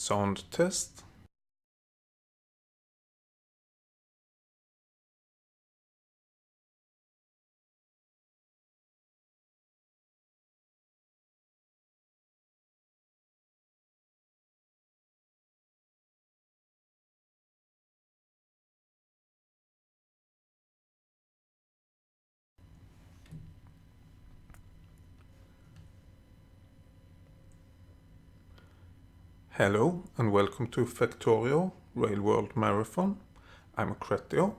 Sound test. Hello and welcome to Factorio Rail World Marathon. I'm Factorio.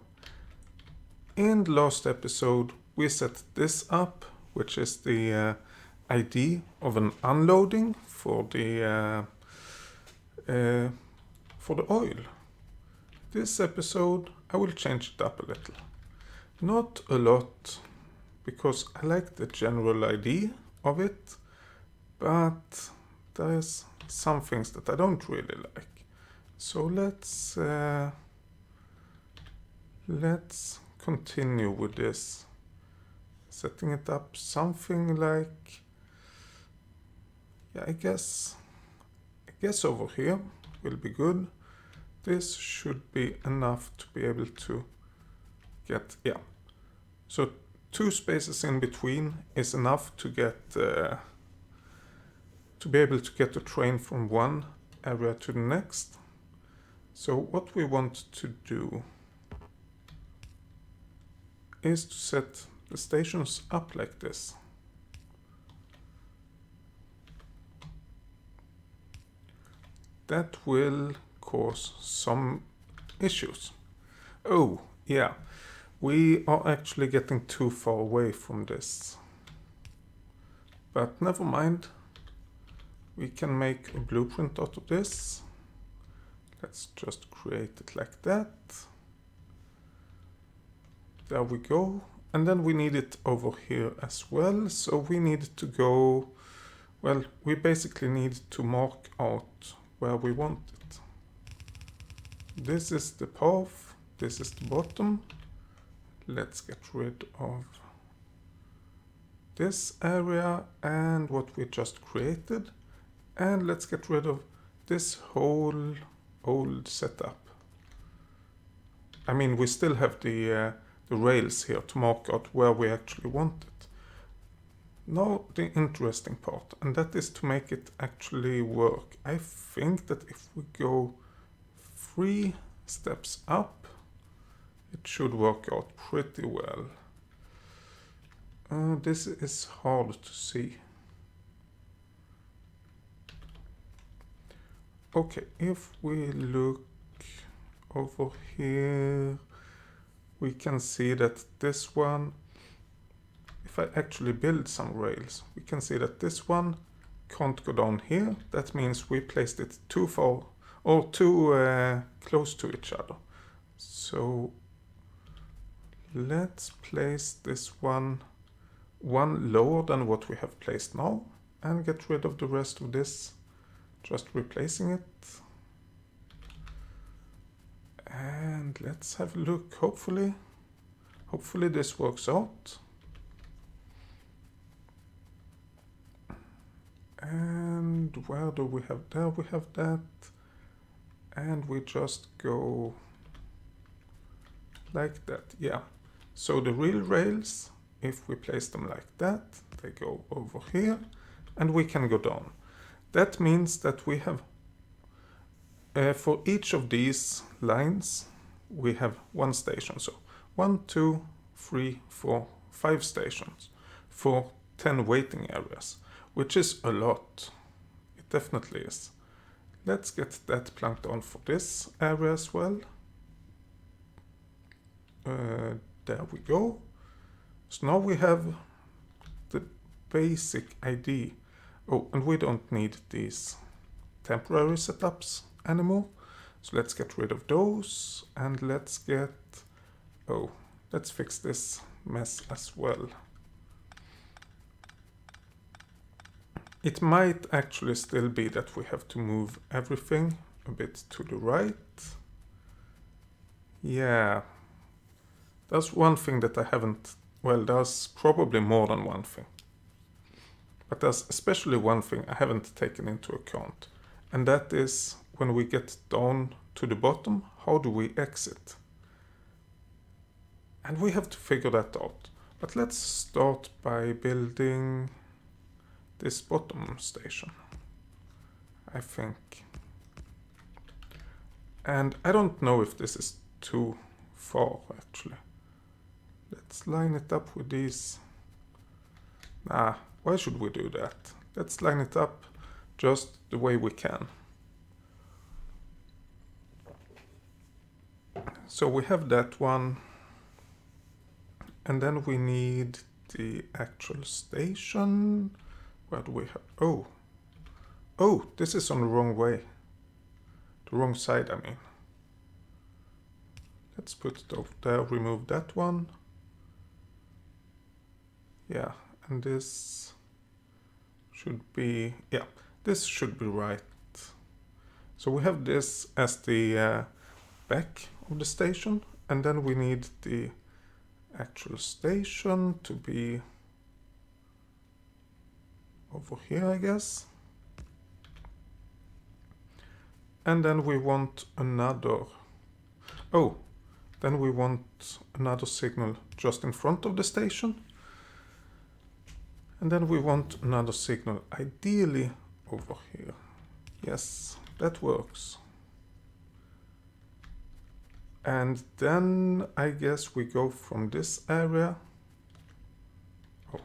In the last episode we set this up, which is the ID of an unloading for the oil. This episode I will change it up a little. Not a lot, because I like the general idea of it, but there's some things that I don't really like. So let's continue with this. Setting it up something like, yeah, I guess over here will be good. This should be enough to be able to get, yeah. So 2 spaces in between is enough to get to be able to get a train from one area to the next. So what we want to do is to set the stations up like this. That will cause some issues. Oh, yeah, we are actually getting too far away from this. But never mind. We can make a blueprint out of this. Let's just create it like that. There we go. And then we need it over here as well. So we need to go, well, we basically need to mark out where we want it. This is the path. This is the bottom. Let's get rid of this area and what we just created. And let's get rid of this whole old setup. I mean, we still have the rails here to mark out where we actually want it. Now the interesting part, and that is to make it actually work. I think that if we go 3 steps up, it should work out pretty well. This is hard to see. Okay, if we look over here, we can see that this one, if I actually build some rails, we can see that this one can't go down here. That means we placed it too far or too close to each other. So let's place this one lower than what we have placed now and get rid of the rest of this. Just replacing it. And let's have a look. Hopefully this works out. And where do we have? There we have that. And we just go like that. Yeah. So the real rails, if we place them like that, they go over here and we can go down. That means that we have, for each of these lines, we have 1 station. So 1, 2, 3, 4, 5 stations for 10 waiting areas, which is a lot. It definitely is. Let's get that planked on for this area as well. There we go. So now we have the basic ID. Oh, and we don't need these temporary setups anymore. So let's get rid of those and let's fix this mess as well. It might actually still be that we have to move everything a bit to the right. Yeah, there's one thing that I haven't, well, there's probably more than one thing. But there's especially one thing I haven't taken into account, and that is when we get down to the bottom, how do we exit? And we have to figure that out. But let's start by building this bottom station, I think. And I don't know if this is too far, actually. Let's line it up with these. Nah, why should we do that? Let's line it up just the way we can. So we have that one. And then we need the actual station. Where do we have? Oh. Oh, this is on the wrong way. The wrong side, I mean. Let's put it over there, remove that one. Yeah, and this should be, yeah, this should be right. So we have this as the back of the station, and then we need the actual station to be over here, I guess. And then we want another, oh, then we want another signal just in front of the station. And then we want another signal, ideally over here. Yes, that works. And then I guess we go from this area. Oh,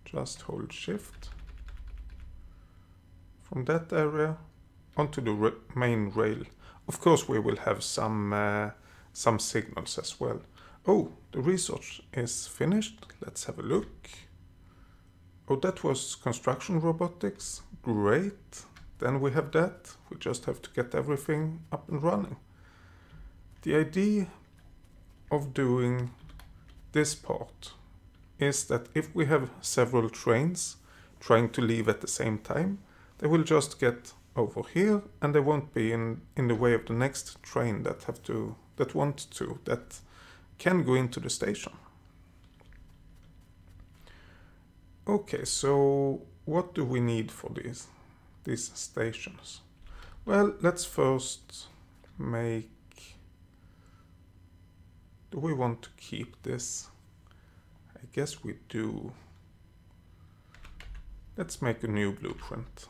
just hold shift. From that area onto the main rail. Of course we will have some signals as well. Oh, the research is finished. Let's have a look. Oh, that was construction robotics. Great. Then we have that. We just have to get everything up and running. The idea of doing this part is that if we have several trains trying to leave at the same time, they will just get over here and they won't be in the way of the next train that can go into the station. Okay, so what do we need for these stations? Well, let's first make... Do we want to keep this? I guess we do. Let's make a new blueprint.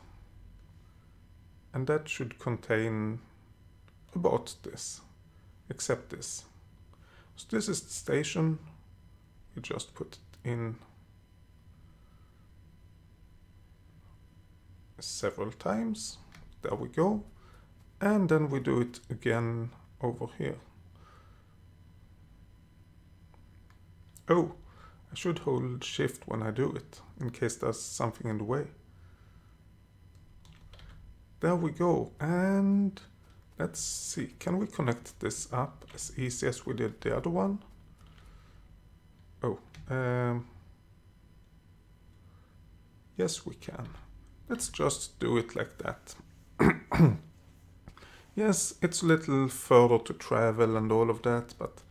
And that should contain about this, except this. So this is the station. We just put it in several times. There we go. And then we do it again over here. Oh, I should hold shift when I do it, in case there's something in the way. There we go. And let's see, can we connect this up as easy as we did the other one? Oh, yes we can. Let's just do it like that. Yes, it's a little further to travel and all of that, but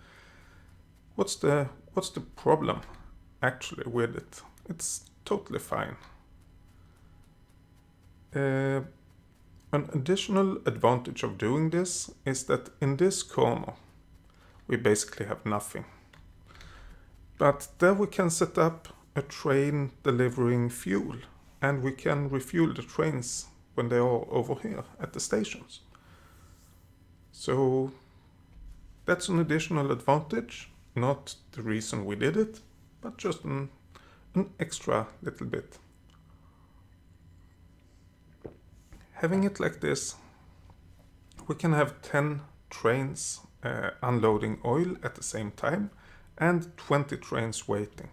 what's the problem actually with it? It's totally fine. An additional advantage of doing this is that in this corner we basically have nothing. But there we can set up a train delivering fuel, and we can refuel the trains when they are over here at the stations. So that's an additional advantage, not the reason we did it, but just an extra little bit. Having it like this, we can have 10 trains unloading oil at the same time and 20 trains waiting.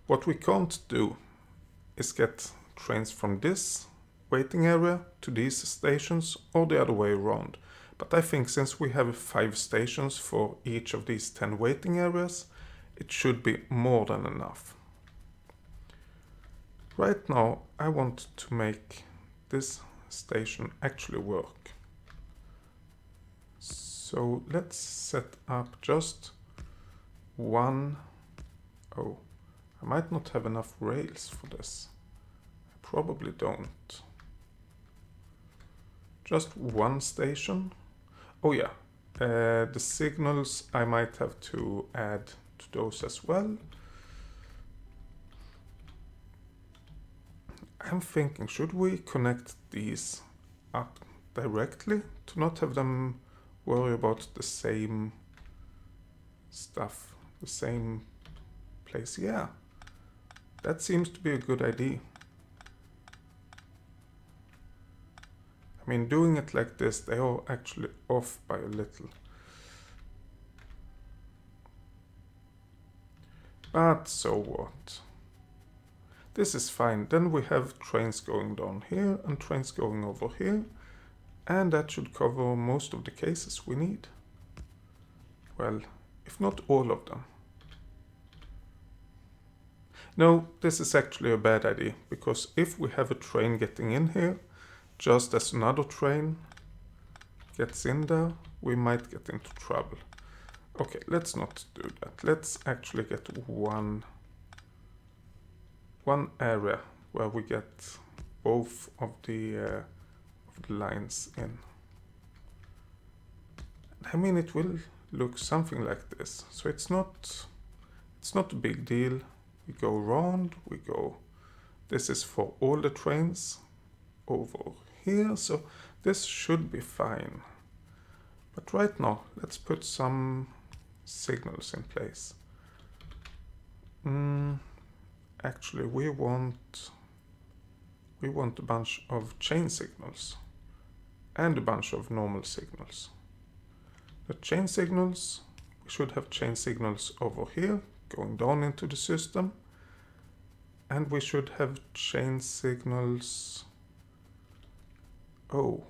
What we can't do is get trains from this waiting area to these stations or the other way around. But I think since we have 5 stations for each of these 10 waiting areas, it should be more than enough. Right now I want to make this station actually work. So let's set up just one. Oh, I might not have enough rails for this. I probably don't. just one station. Oh yeah, the signals I might have to add to those as well. I'm thinking, should we connect these up directly to not have them worry about the same stuff, the same place? Yeah, that seems to be a good idea. I mean, doing it like this, they are actually off by a little. But so what? This is fine. Then we have trains going down here and trains going over here. And that should cover most of the cases we need. Well, if not all of them. No, this is actually a bad idea, because if we have a train getting in here, just as another train gets in there, we might get into trouble. Okay, let's not do that. Let's actually get one area where we get both of the lines in. I mean, it will look something like this. So it's not a big deal. We go around, we go. This is for all the trains over here, so this should be fine. But right now, let's put some signals in place. Actually, we want a bunch of chain signals and a bunch of normal signals. The chain signals, we should have chain signals over here going down into the system, and we should have chain signals. Oh,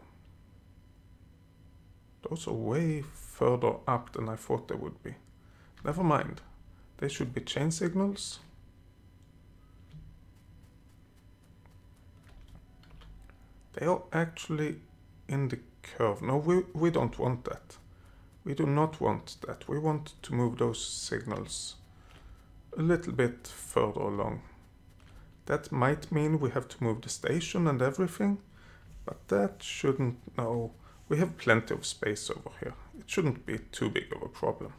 those are way further up than I thought they would be. Never mind, they should be chain signals. They are actually in the curve. No, we don't want that. We do not want that. We want to move those signals a little bit further along. That might mean we have to move the station and everything, but that shouldn't. No, we have plenty of space over here. It shouldn't be too big of a problem.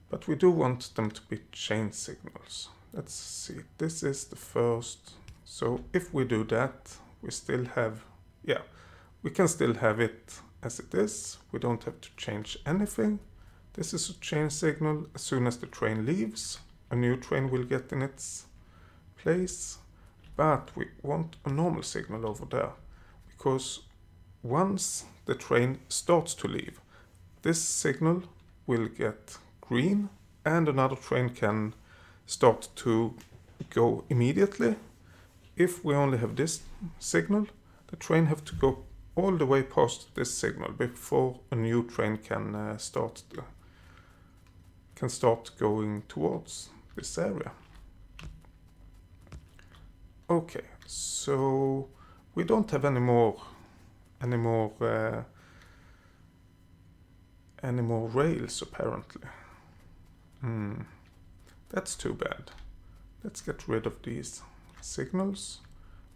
But we do want them to be chain signals. Let's see, this is the first. So if we do that, we still have, yeah, we can still have it as it is. We don't have to change anything. This is a chain signal. As soon as the train leaves, a new train will get in its place. But we want a normal signal over there, because once the train starts to leave, this signal will get green and another train can start to go immediately. If we only have this signal, the train have to go all the way past this signal before a new train can start going towards this area. Okay, so we don't have any more rails apparently. That's too bad. Let's get rid of these signals,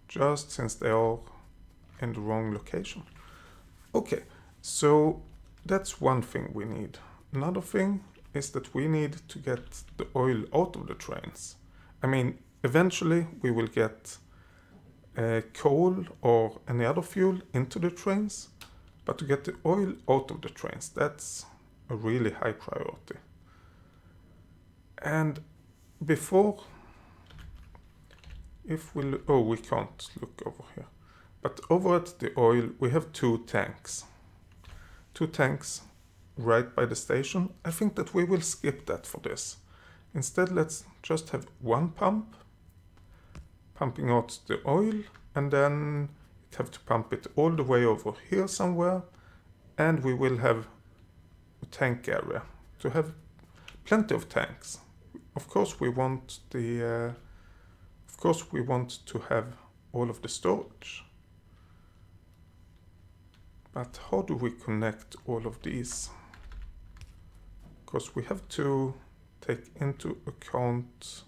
just since they are in the wrong location. Okay, so that's one thing we need. Another thing is that we need to get the oil out of the trains. I mean, eventually we will get coal or any other fuel into the trains, but to get the oil out of the trains, that's a really high priority. And before, if we we can't look over here, but over at the oil we have two tanks right by the station. I think that we will skip that for this. Instead, let's just have one pump pumping out the oil, and then it have to pump it all the way over here somewhere, and we will have a tank area to have plenty of tanks. Of course we want to have all of the storage. But how do we connect all of these? Because we have to take into account,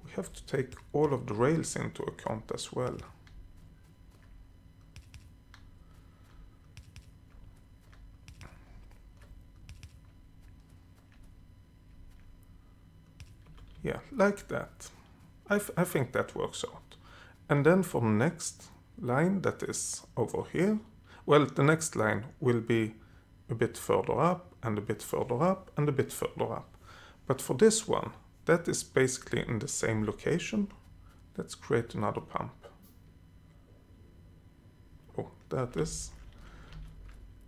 we have to take all of the rails into account as well. Yeah, like that. I think that works out. And then for the next line that is over here, well, the next line will be a bit further up and a bit further up and a bit further up. But for this one, that is basically in the same location. Let's create another pump. Oh, that is.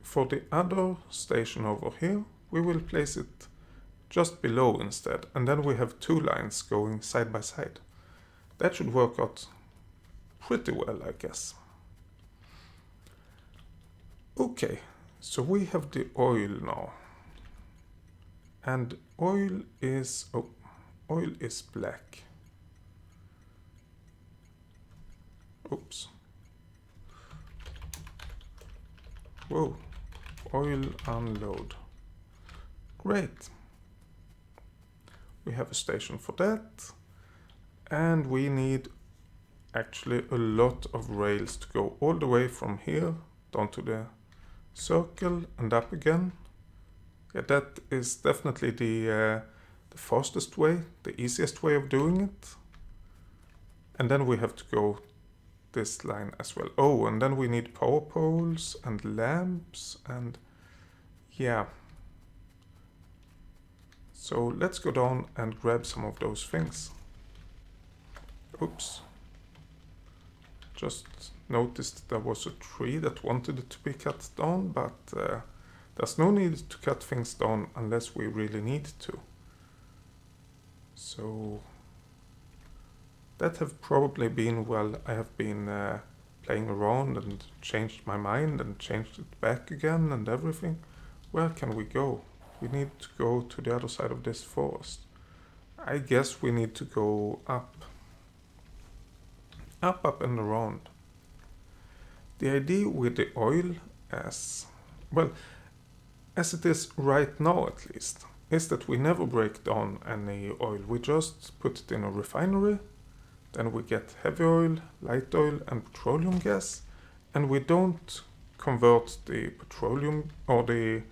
For the other station over here, we will place it just below instead, and then we have two lines going side by side. That should work out pretty well, I guess. Okay, so we have the oil now. And oil is black. Oops. Whoa, oil unload. Great. We have a station for that. And we need actually a lot of rails to go all the way from here down to the circle and up again. Yeah, that is definitely the fastest way, the easiest way of doing it. And then we have to go this line as well. Oh, and then we need power poles and lamps and yeah. So let's go down and grab some of those things. Oops. Just noticed there was a tree that wanted to be cut down, but there's no need to cut things down unless we really need to. So that have probably been while I have been playing around and changed my mind and changed it back again and everything. Where can we go? We need to go to the other side of this forest. I guess we need to go up. Up and around. The idea with the oil as it is right now at least, is that we never break down any oil. We just put it in a refinery, then we get heavy oil, light oil and petroleum gas, and we don't convert the petroleum or the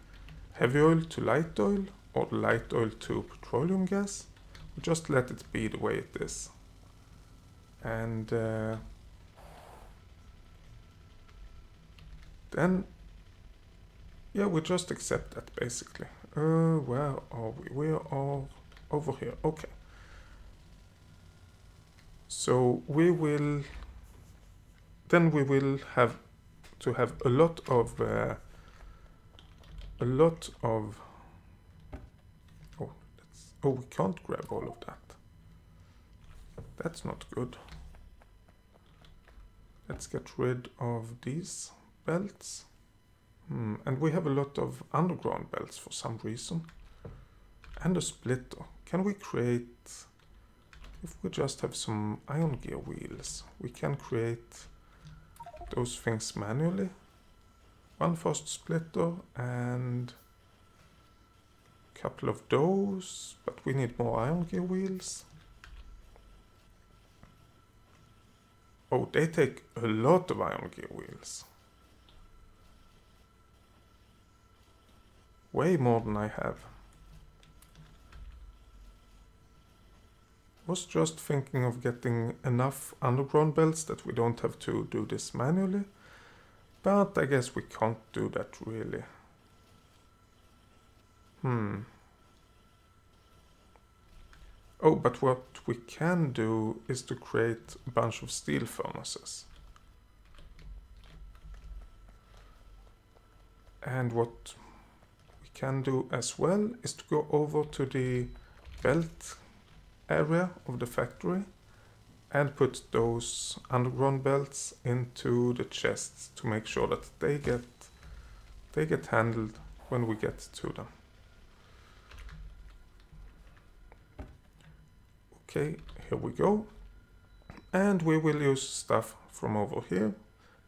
heavy oil to light oil or the light oil to petroleum gas. We just let it be the way it is. And then, yeah, we just accept that basically. Where are we? We are over here. Okay. So we will have to have a lot of we can't grab all of that. That's not good. Let's get rid of these belts. And we have a lot of underground belts for some reason. And a splitter. Can we create... If we just have some iron gear wheels, we can create those things manually. One fast splitter and a couple of those, but we need more iron gear wheels. Oh, they take a lot of iron gear wheels. Way more than I have. Was just thinking of getting enough underground belts that we don't have to do this manually. But I guess we can't do that really. Oh, but what we can do is to create a bunch of steel furnaces. And what we can do as well is to go over to the belt area of the factory and put those underground belts into the chests to make sure that they get handled when we get to them. Okay, here we go. And we will use stuff from over here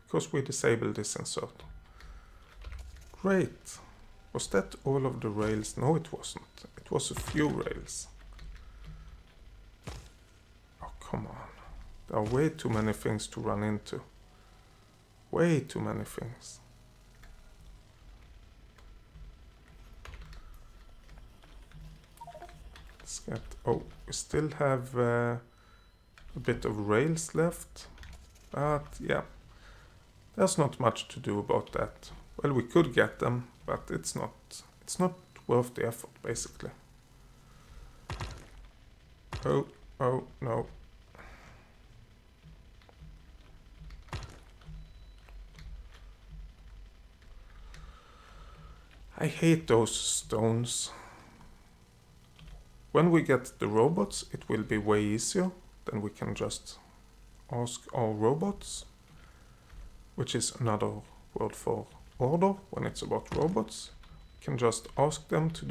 because we disabled this insert. Great. Was that all of the rails? No, it wasn't. It was a few rails. come on. There are way too many things to run into. Way too many things. Let's get... Oh, we still have a bit of rails left. But yeah, there's not much to do about that. Well, we could get them, but it's not worth the effort, basically. Oh, no. I hate those stones. When we get the robots, it will be way easier. Then we can just ask our robots, which is another word for order when it's about robots. We can just ask them to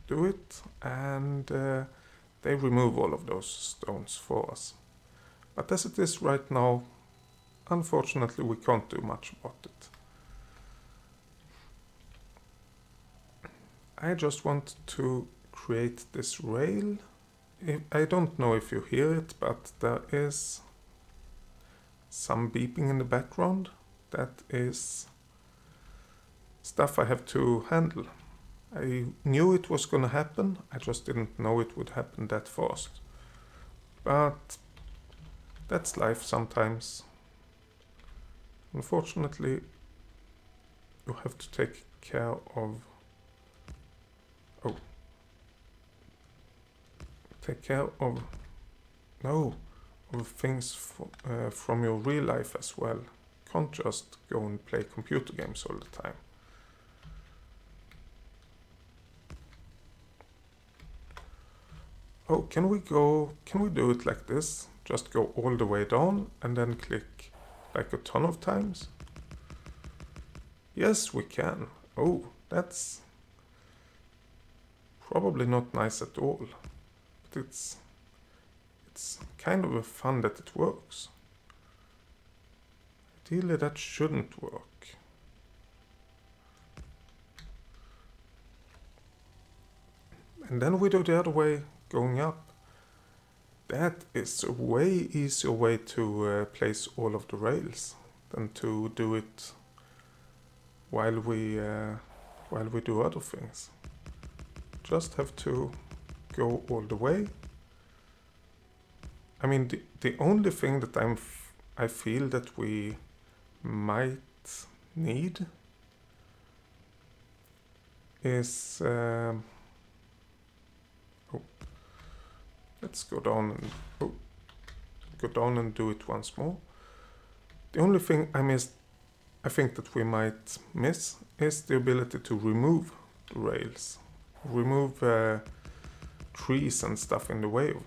do it, and they remove all of those stones for us. But as it is right now, unfortunately we can't do much about it. I just want to create this rail. I don't know if you hear it, but there is some beeping in the background. That is stuff I have to handle. I knew it was gonna happen, I just didn't know it would happen that fast. But that's life sometimes. Unfortunately, you have to take care of... Oh. Take care of... No. Of things from your real life as well. Can't just go and play computer games all the time. Oh, can we do it like this? Just go all the way down and then click like a ton of times? Yes, we can. Oh, that's probably not nice at all. But it's kind of fun that it works. Ideally, that shouldn't work. And then we do the other way, going up. That is a way easier way to place all of the rails than to do it while we do other things. Just have to go all the way. I mean, the only thing that I feel that we might need is let's go down and do it once more. The only thing I think that we might miss is the ability to remove the rails, remove trees and stuff in the way of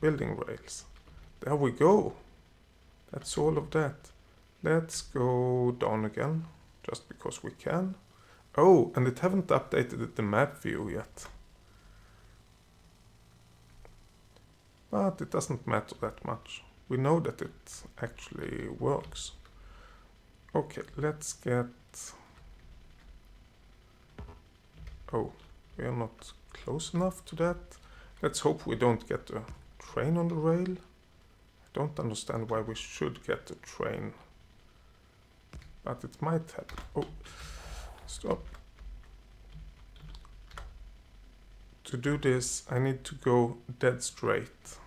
building rails. There we go. That's all of that. Let's go down again, just because we can. Oh, and it haven't updated the map view yet. But it doesn't matter that much. We know that it actually works. Okay, let's get... Oh, we are not close enough to that. Let's hope we don't get a train on the rail. I don't understand why we should get a train. But it might happen. Oh, stop. To do this, I need to go dead straight.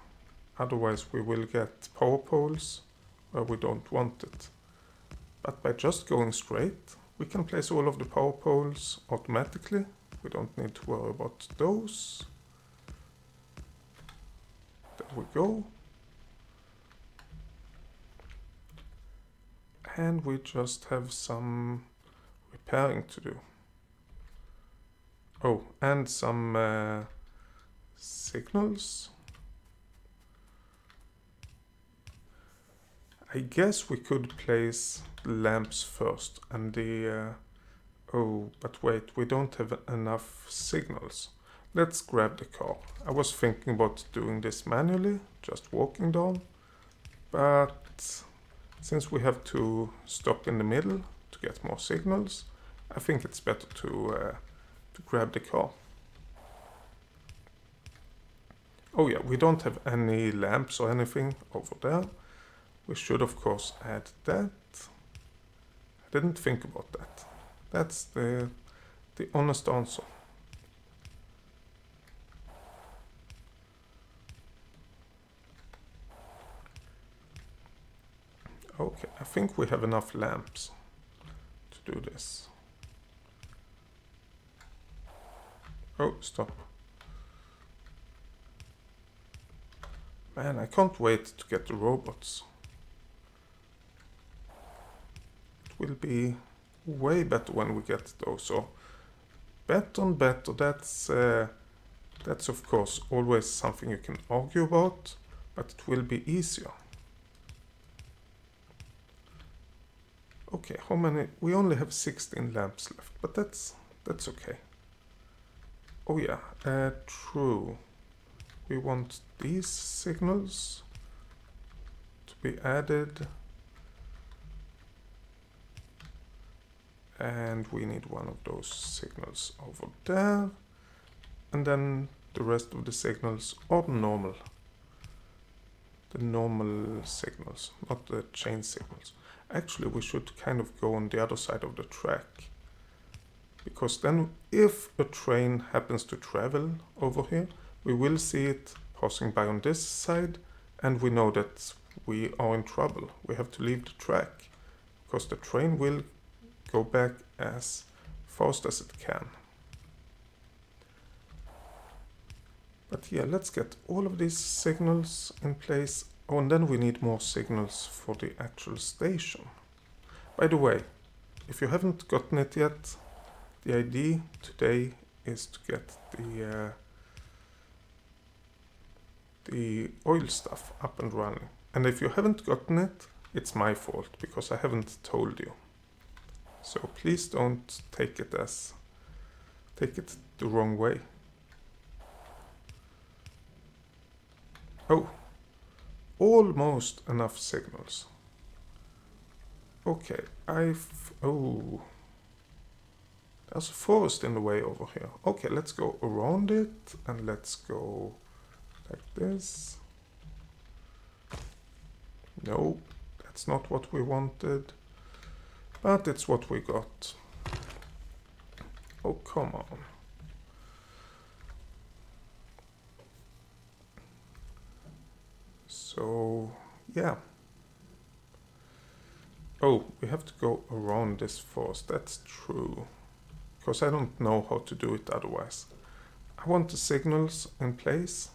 Otherwise we will get power poles where we don't want it. But by just going straight, we can place all of the power poles automatically. We don't need to worry about those. There we go. And we just have some repairing to do. Oh, and some signals. I guess we could place the lamps first and the... oh, but wait, we don't have enough signals. Let's grab the car. I was thinking about doing this manually, just walking down. But since we have to stop in the middle to get more signals, I think it's better to grab the car. Oh yeah, we don't have any lamps or anything over there. We should of course add that. I didn't think about that. That's the honest answer. Okay, I think we have enough lamps to do this. Oh, stop. Man, I can't wait to get the robots. It will be way better when we get those. So, better and better, that's of course always something you can argue about, but it will be easier. Okay, how many? We only have 16 lamps left, but that's okay. Oh yeah, true. We want these signals to be added. And we need one of those signals over there. And then the rest of the signals are normal. The normal signals, not the chain signals. Actually, we should kind of go on the other side of the track. Because then if a train happens to travel over here, we will see it passing by on this side, and we know that we are in trouble. We have to leave the track, because the train will go back as fast as it can. But yeah, let's get all of these signals in place. Oh, and then we need more signals for the actual station. By the way, if you haven't gotten it yet, the idea today is to get the oil stuff up and running. And if you haven't gotten it, it's my fault, because I haven't told you. So please don't take it the wrong way. Oh, almost enough signals. Okay, oh, there's a forest in the way over here. Okay, let's go around it and let's go like this. No, that's not what we wanted. But it's what we got. Oh, come on. So, yeah. Oh, we have to go around this forest. That's true. Because I don't know how to do it otherwise. I want the signals in place.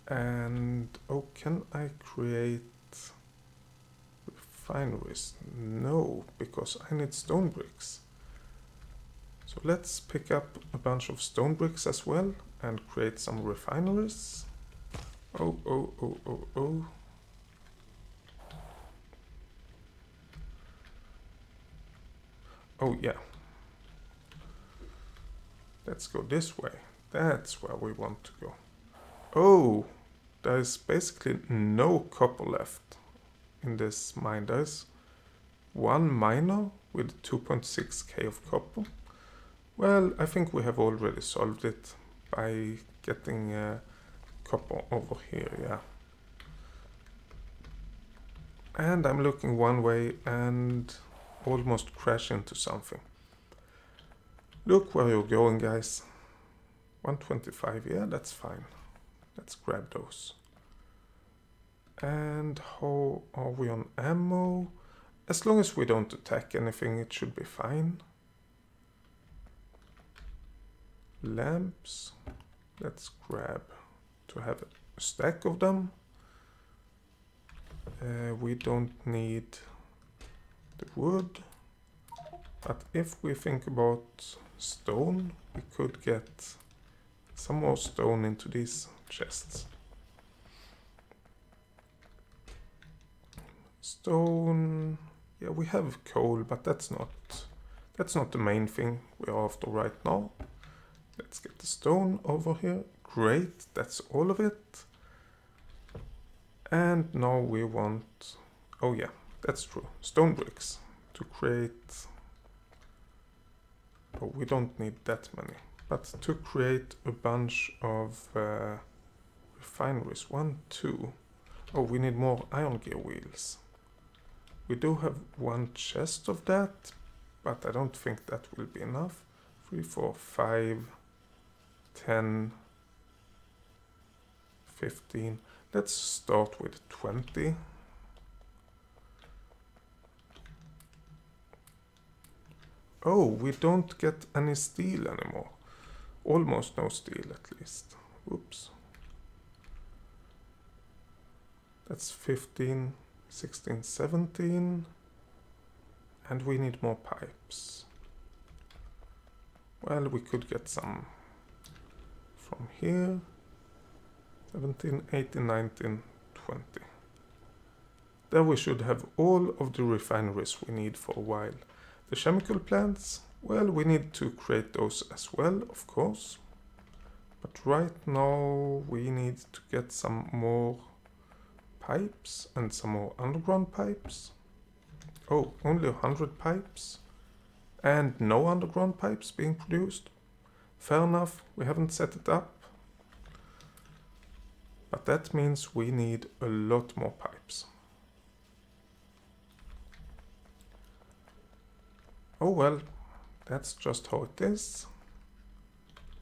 And, oh, can I create refineries? No, because I need stone bricks. So let's pick up a bunch of stone bricks as well and create some refineries. Oh, oh, oh, oh, oh. Oh, yeah. Let's go this way. That's where we want to go. Oh, there's basically no copper left in this mine. There's one miner with 2.6k of copper. Well, I think we have already solved it by getting copper over here, yeah. And I'm looking one way and almost crash into something. Look where you're going, guys. 125, yeah, that's fine. Let's grab those. And how are we on ammo? As long as we don't attack anything, it should be fine. Lamps. Let's grab to have a stack of them. We don't need the wood. But if we think about stone, we could get some more stone into these chests. Stone, yeah, we have coal, but that's not the main thing we're after right now. Let's get the stone over here. Great, that's all of it. And now we want, oh yeah, that's true, stone bricks to create. Oh, we don't need that many. But to create a bunch of refineries, 1, 2. Oh, we need more iron gear wheels. We do have one chest of that, but I don't think that will be enough. 3, 4, 5, 10, 15. Let's start with 20. Oh, we don't get any steel anymore. Almost no steel, at least. Oops. That's 15, 16, 17. And we need more pipes. Well, we could get some from here. 17, 18, 19, 20. There we should have all of the refineries we need for a while. The chemical plants, well, we need to create those as well, of course. But right now we need to get some more pipes and some more underground pipes. Oh, only 100 pipes? And no underground pipes being produced? Fair enough, we haven't set it up. But that means we need a lot more pipes. Oh well, that's just how it is.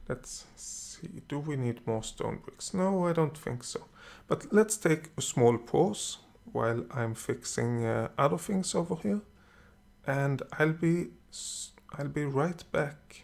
Let's see, do we need more stone bricks? No, I don't think so. But let's take a small pause while I'm fixing other things over here. And I'll be right back.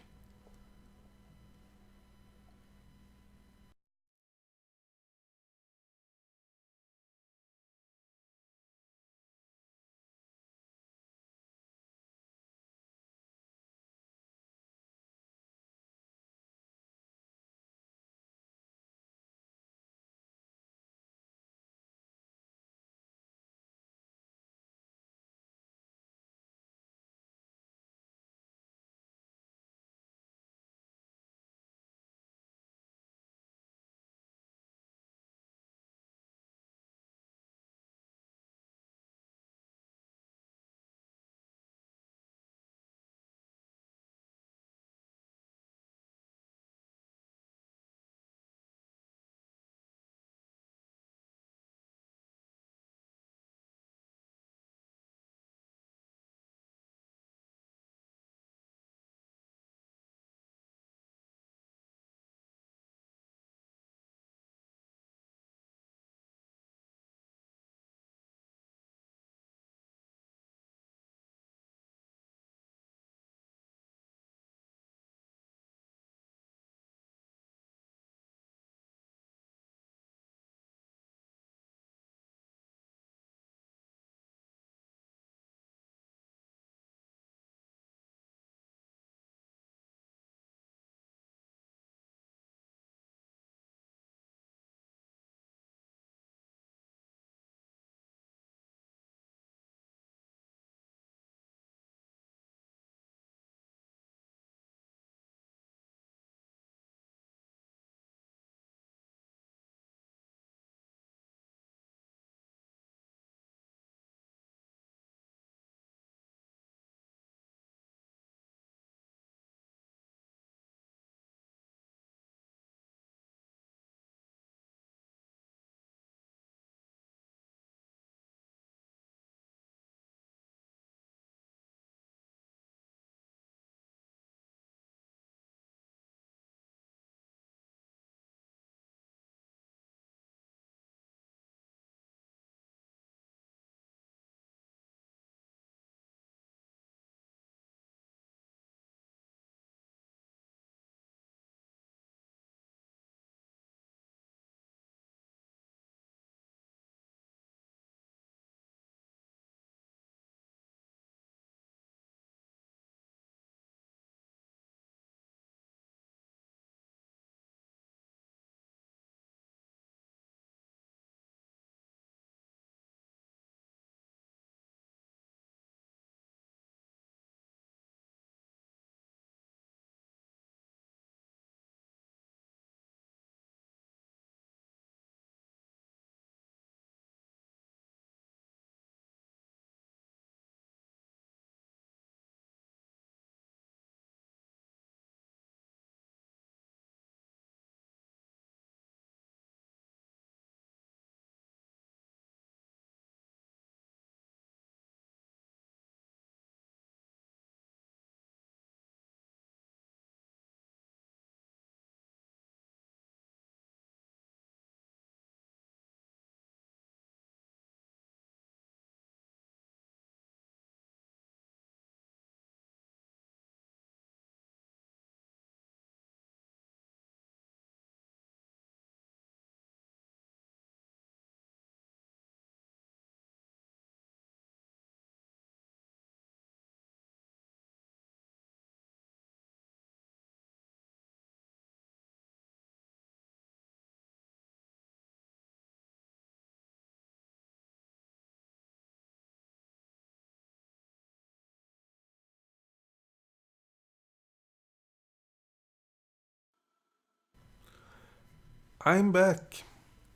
I'm back,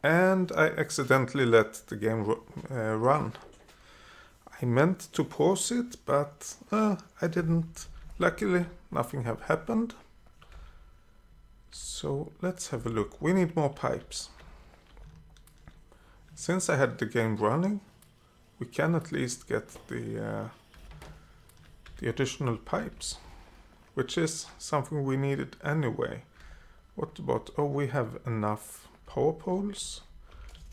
and I accidentally let the game run. I meant to pause it, but I didn't. Luckily, nothing have happened. So let's have a look. We need more pipes. Since I had the game running, we can at least get the additional pipes, which is something we needed anyway. What about, oh, we have enough power poles.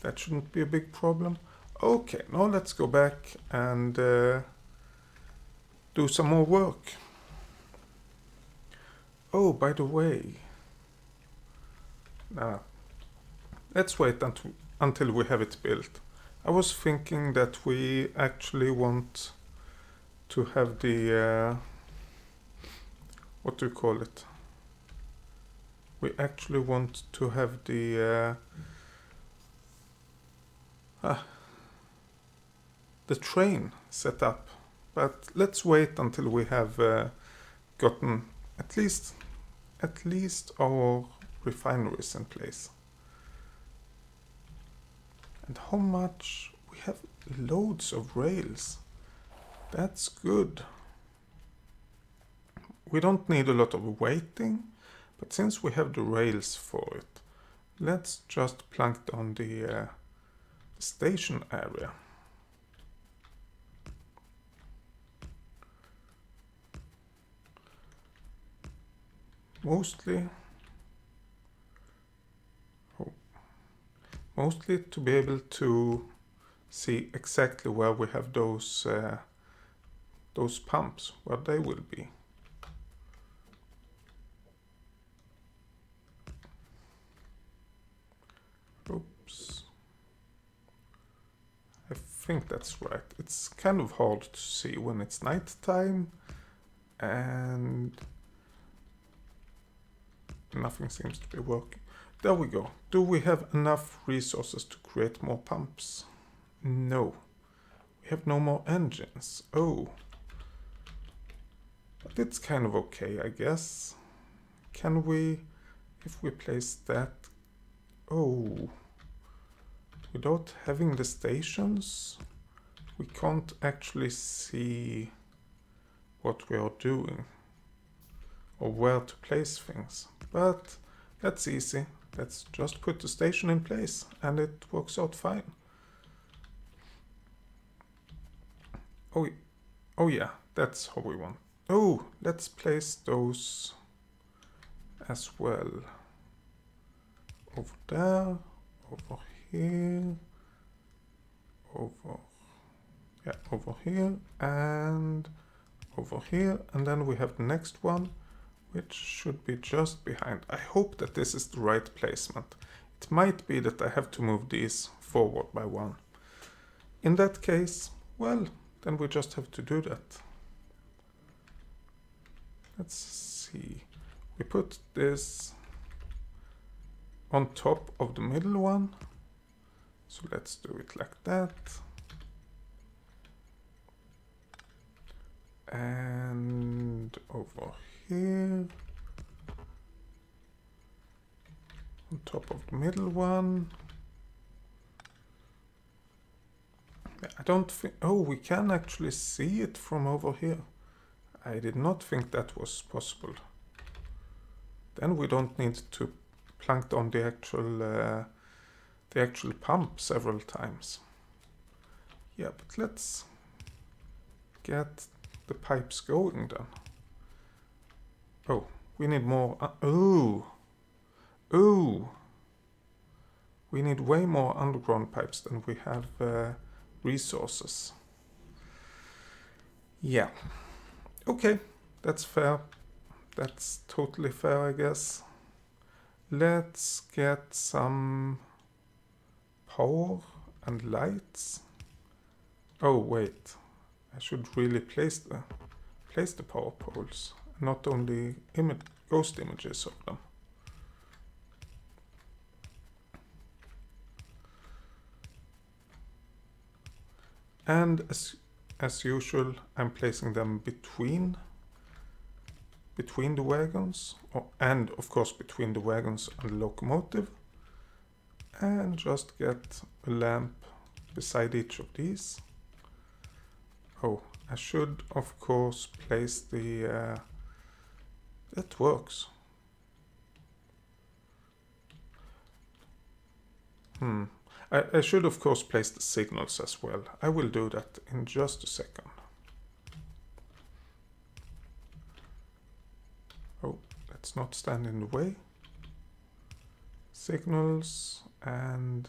That shouldn't be a big problem. Okay, now let's go back and do some more work. Oh, by the way, let's wait until we have it built. I was thinking that we actually want to have the, what do you call it? We actually want to have the train set up, but let's wait until we have gotten at least our refineries in place. And how much? We have loads of rails. That's good. We don't need a lot of waiting, but since we have the rails for it, let's just plunk down the station area. Mostly to be able to see exactly where we have those pumps, where they will be. Oops. I think that's right. It's kind of hard to see when it's night time and nothing seems to be working. There we go. Do we have enough resources to create more pumps? No. We have no more engines. Oh. But it's kind of okay, I guess. Can we, if we place that... Oh. Without having the stations, we can't actually see what we are doing or where to place things. But that's easy. Let's just put the station in place and it works out fine. Oh yeah, that's how we want. Oh, let's place those as well. Over there, over here, over here, and over here. And then we have the next one, which should be just behind. I hope that this is the right placement. It might be that I have to move these forward by one. In that case, well, then we just have to do that. Let's see. We put this on top of the middle one. So let's do it like that. And over here. On top of the middle one. I don't think... Oh, we can actually see it from over here. I did not think that was possible. Then we don't need to plunk down the actual pump several times. Yeah, but let's get the pipes going then. Oh, we need more. We need way more underground pipes than we have resources. Yeah. Okay, that's fair. That's totally fair, I guess. Let's get some power and lights. Oh wait, I should really place the power poles, not only ghost images of them. And as usual, I'm placing them between the wagons, and of course between the wagons and the locomotive. And just get a lamp beside each of these. Oh, I should of course place the... that works. I should of course place the signals as well. I will do that in just a second. Oh, let's not stand in the way. Signals and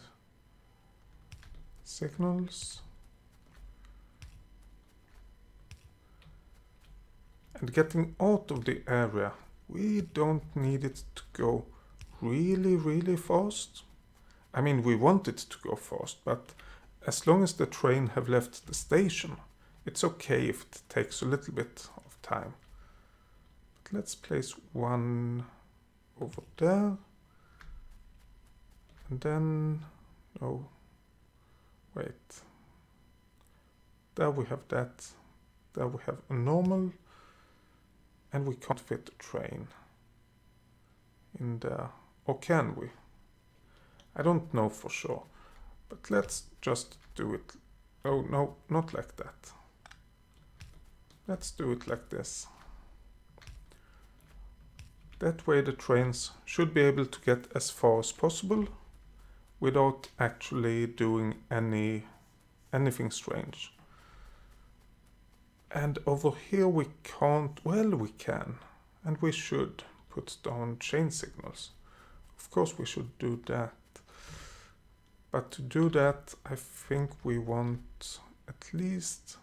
signals. And getting out of the area, we don't need it to go really fast. I mean, we want it to go fast, but as long as the train have left the station, it's okay if it takes a little bit of time. But let's place one over there. And then, oh, wait. There we have that. There we have a normal. And we can't fit the train in there. Or can we? I don't know for sure. But let's just do it. Oh, no, not like that. Let's do it like this. That way the trains should be able to get as far as possible without actually doing anything strange. And over here we can't, well we can, and we should put down chain signals. Of course we should do that. But to do that I think we want at least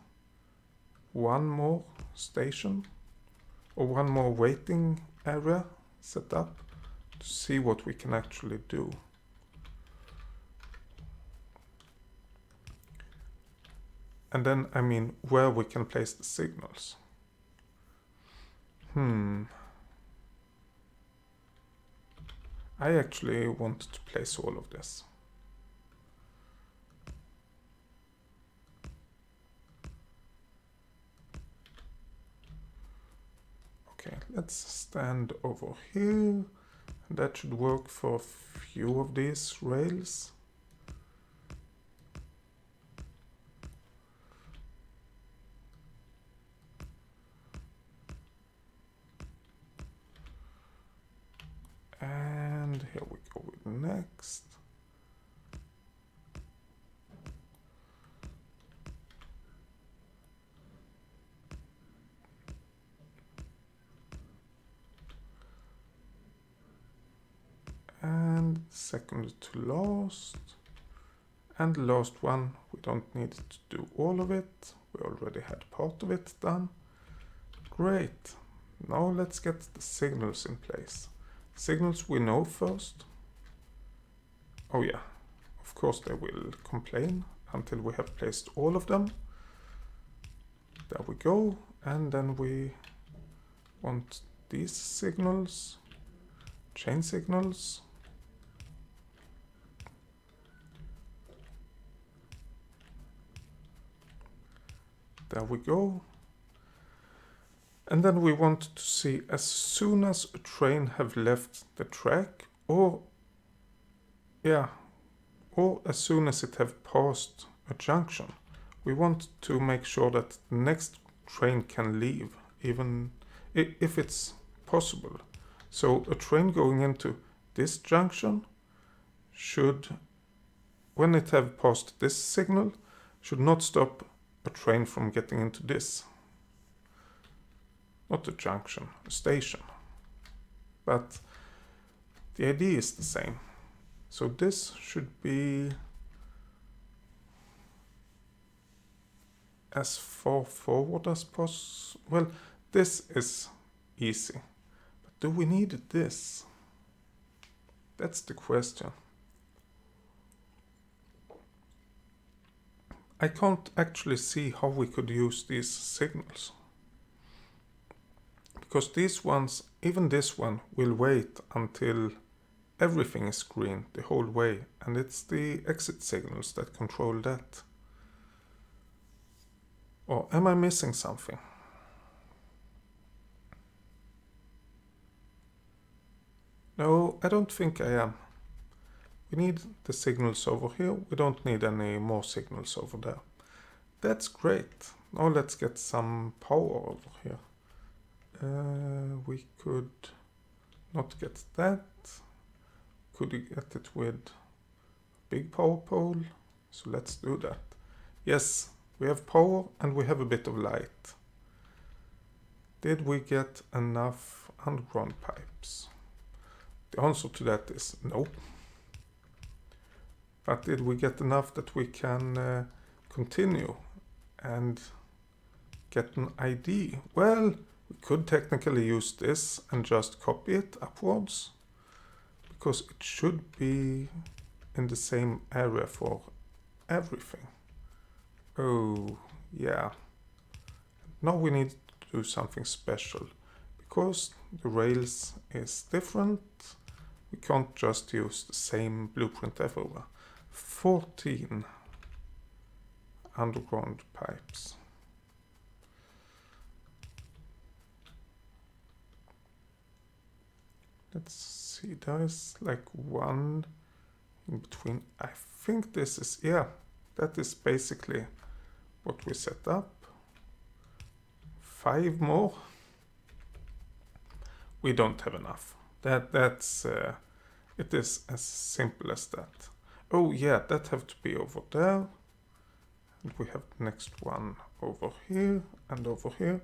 one more station or one more waiting area set up to see what we can actually do. And then, I mean, where we can place the signals. I actually want to place all of this. Okay, let's stand over here. And that should work for a few of these rails. And here we go with next. And second to last. And the last one, we don't need to do all of it. We already had part of it done. Great. Now let's get the signals in place. Signals we know first. Oh yeah, of course they will complain until we have placed all of them. There we go. And then we want these signals, chain signals. There we go. And then we want to see as soon as a train have left the track, or as soon as it have passed a junction, we want to make sure that the next train can leave, even if it's possible. So a train going into this junction should, when it have passed this signal, should not stop a train from getting into this. Not a junction, a station. But the idea is the same. So this should be as far forward as possible. Well, this is easy. But do we need this? That's the question. I can't actually see how we could use these signals. Because these ones, even this one, will wait until everything is green the whole way. And it's the exit signals that control that. Or am I missing something? No, I don't think I am. We need the signals over here. We don't need any more signals over there. That's great. Now let's get some power over here. We could not get that. Could we get it with a big power pole? So let's do that. Yes, we have power and we have a bit of light. Did we get enough underground pipes? The answer to that is no. But did we get enough that we can continue and get an ID? Well, we could technically use this and just copy it upwards, because it should be in the same area for everything. Oh, yeah. Now we need to do something special. Because the rails is different, we can't just use the same blueprint everywhere. 14 underground pipes. Let's see, there is like one in between. I think this is, yeah, that is basically what we set up. 5 more. We don't have enough. That's it is as simple as that. Oh yeah, that have to be over there. And we have the next one over here and over here.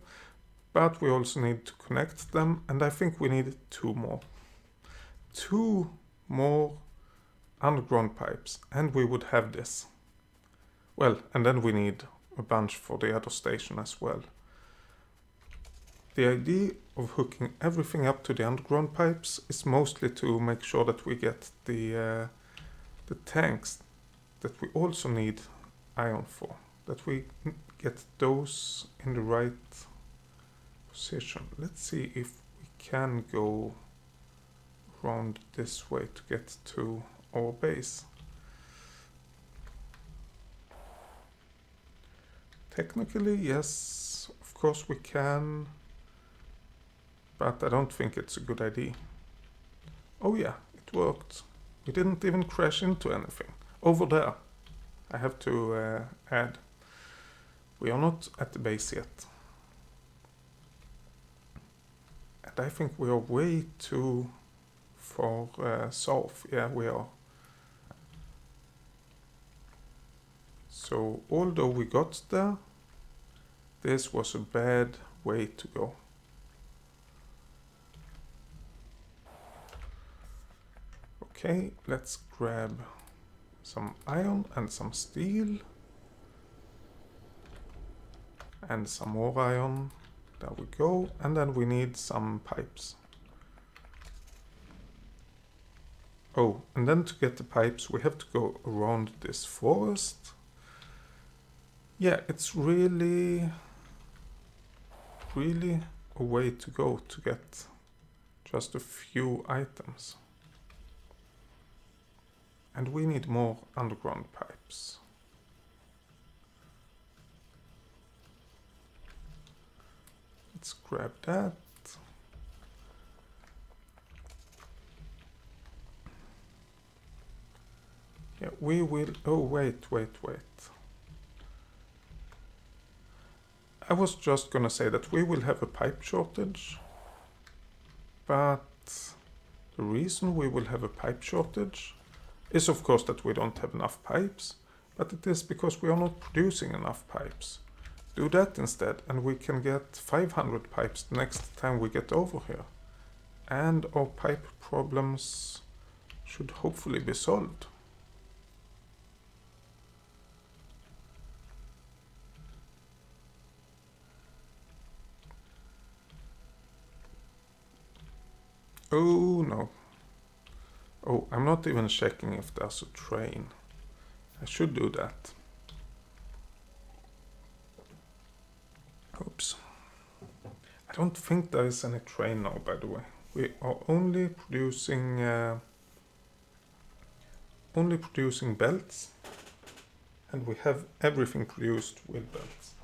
But we also need to connect them, and I think we need 2 more. 2 more underground pipes, and we would have this. Well, and then we need a bunch for the other station as well. The idea of hooking everything up to the underground pipes is mostly to make sure that we get the tanks that we also need iron for, that we get those in the right position. Let's see if we can go around this way to get to our base. Technically, yes, of course we can, but I don't think it's a good idea. Oh yeah, it worked. We didn't even crash into anything. Over there, I have to add. We are not at the base yet. And I think we are way too far south. Yeah, we are. So, although we got there, this was a bad way to go. Okay, let's grab some iron and some steel. And some more iron. There we go. And then we need some pipes. Oh, and then to get the pipes, we have to go around this forest. Yeah, it's really a way to go to get just a few items. And we need more underground pipes. Let's grab that. Yeah, we will... Oh, wait. I was just gonna say that we will have a pipe shortage. But the reason we will have a pipe shortage is of course that we don't have enough pipes, but it is because we are not producing enough pipes. Do that instead and we can get 500 pipes the next time we get over here. And our pipe problems should hopefully be solved. Oh no. Oh, I'm not even checking if there's a train. I should do that. Oops. I don't think there is any train now, by the way. We are only producing belts, and we have everything produced with belts.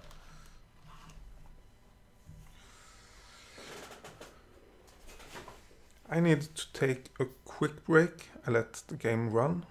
I need to take a quick break. I let the game run.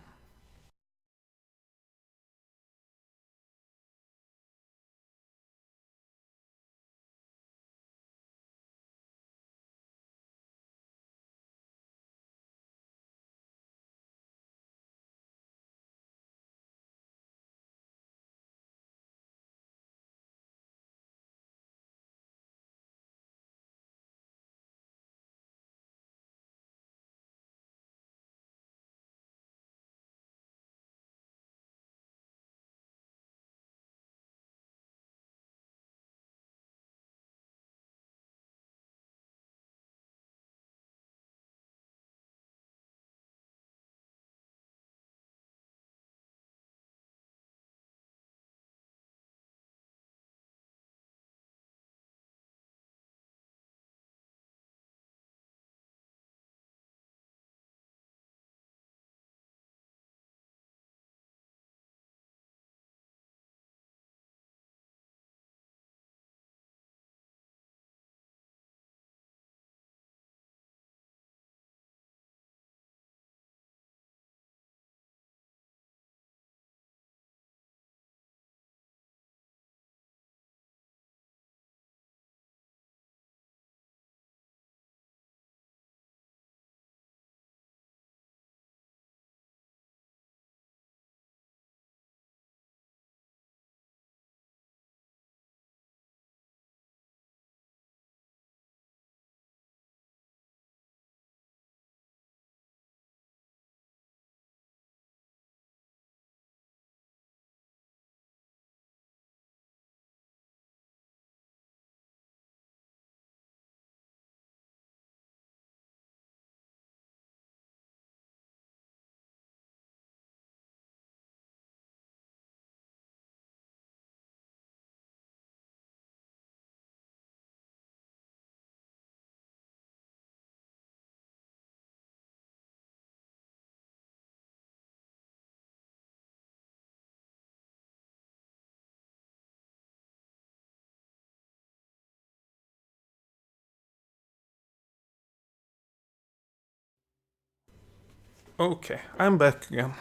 Okay, I'm back again.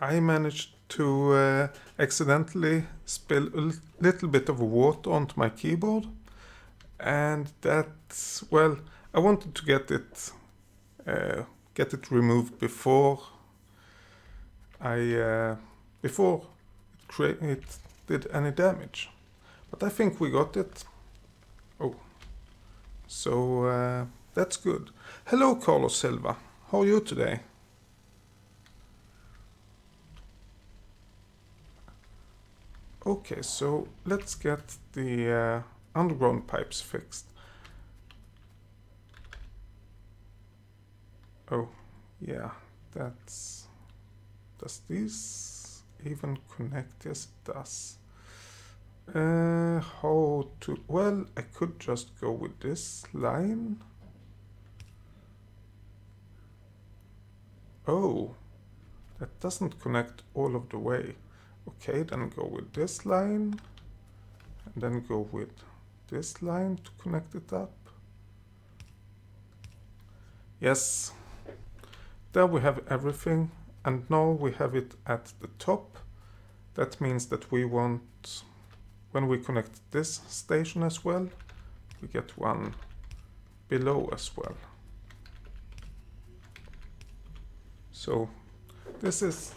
I managed to accidentally spill a little bit of water onto my keyboard, and that's, well, I wanted to uh, get it removed before before it did any damage. But I think we got it. Oh, so that's good. Hello, Carlos Silva. How are you today? Okay, so let's get the underground pipes fixed. Oh, yeah, that's... Does this even connect? Yes, it does. How to... Well, I could just go with this line. Oh, that doesn't connect all of the way. Okay, then go with this line. And then go with this line to connect it up. Yes, there we have everything. And now we have it at the top. That means that we want, when we connect this station as well, we get one below as well. So this is...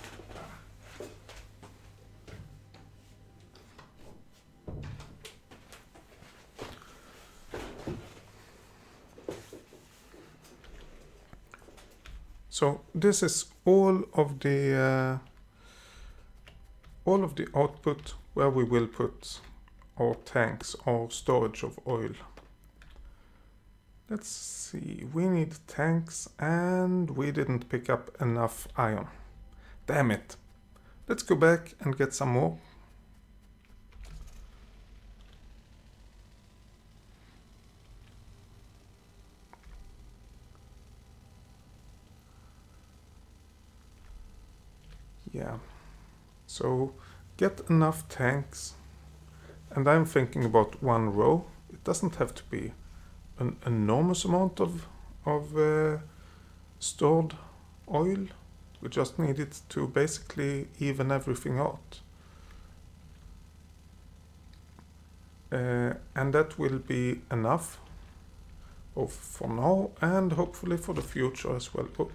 So this is all of the output where we will put our tanks, our storage of oil. Let's see, we need tanks and we didn't pick up enough iron. Damn it. Let's go back and get some more. Yeah. So get enough tanks. And I'm thinking about one row. It doesn't have to be an enormous amount of of stored oil. We just need it to basically even everything out. And that will be enough both for now and hopefully for the future as well. Oh,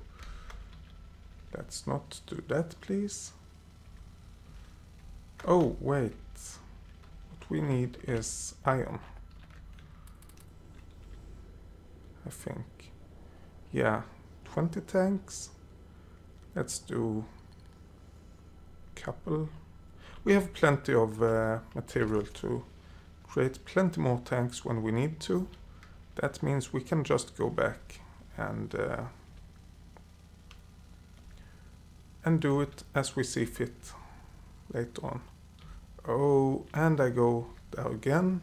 let's not do that, please. Oh, wait. What we need is iron, I think. Yeah, 20 tanks. Let's do a couple. We have plenty of material to create plenty more tanks when we need to. That means we can just go back and do it as we see fit later on. Oh, and I go there again.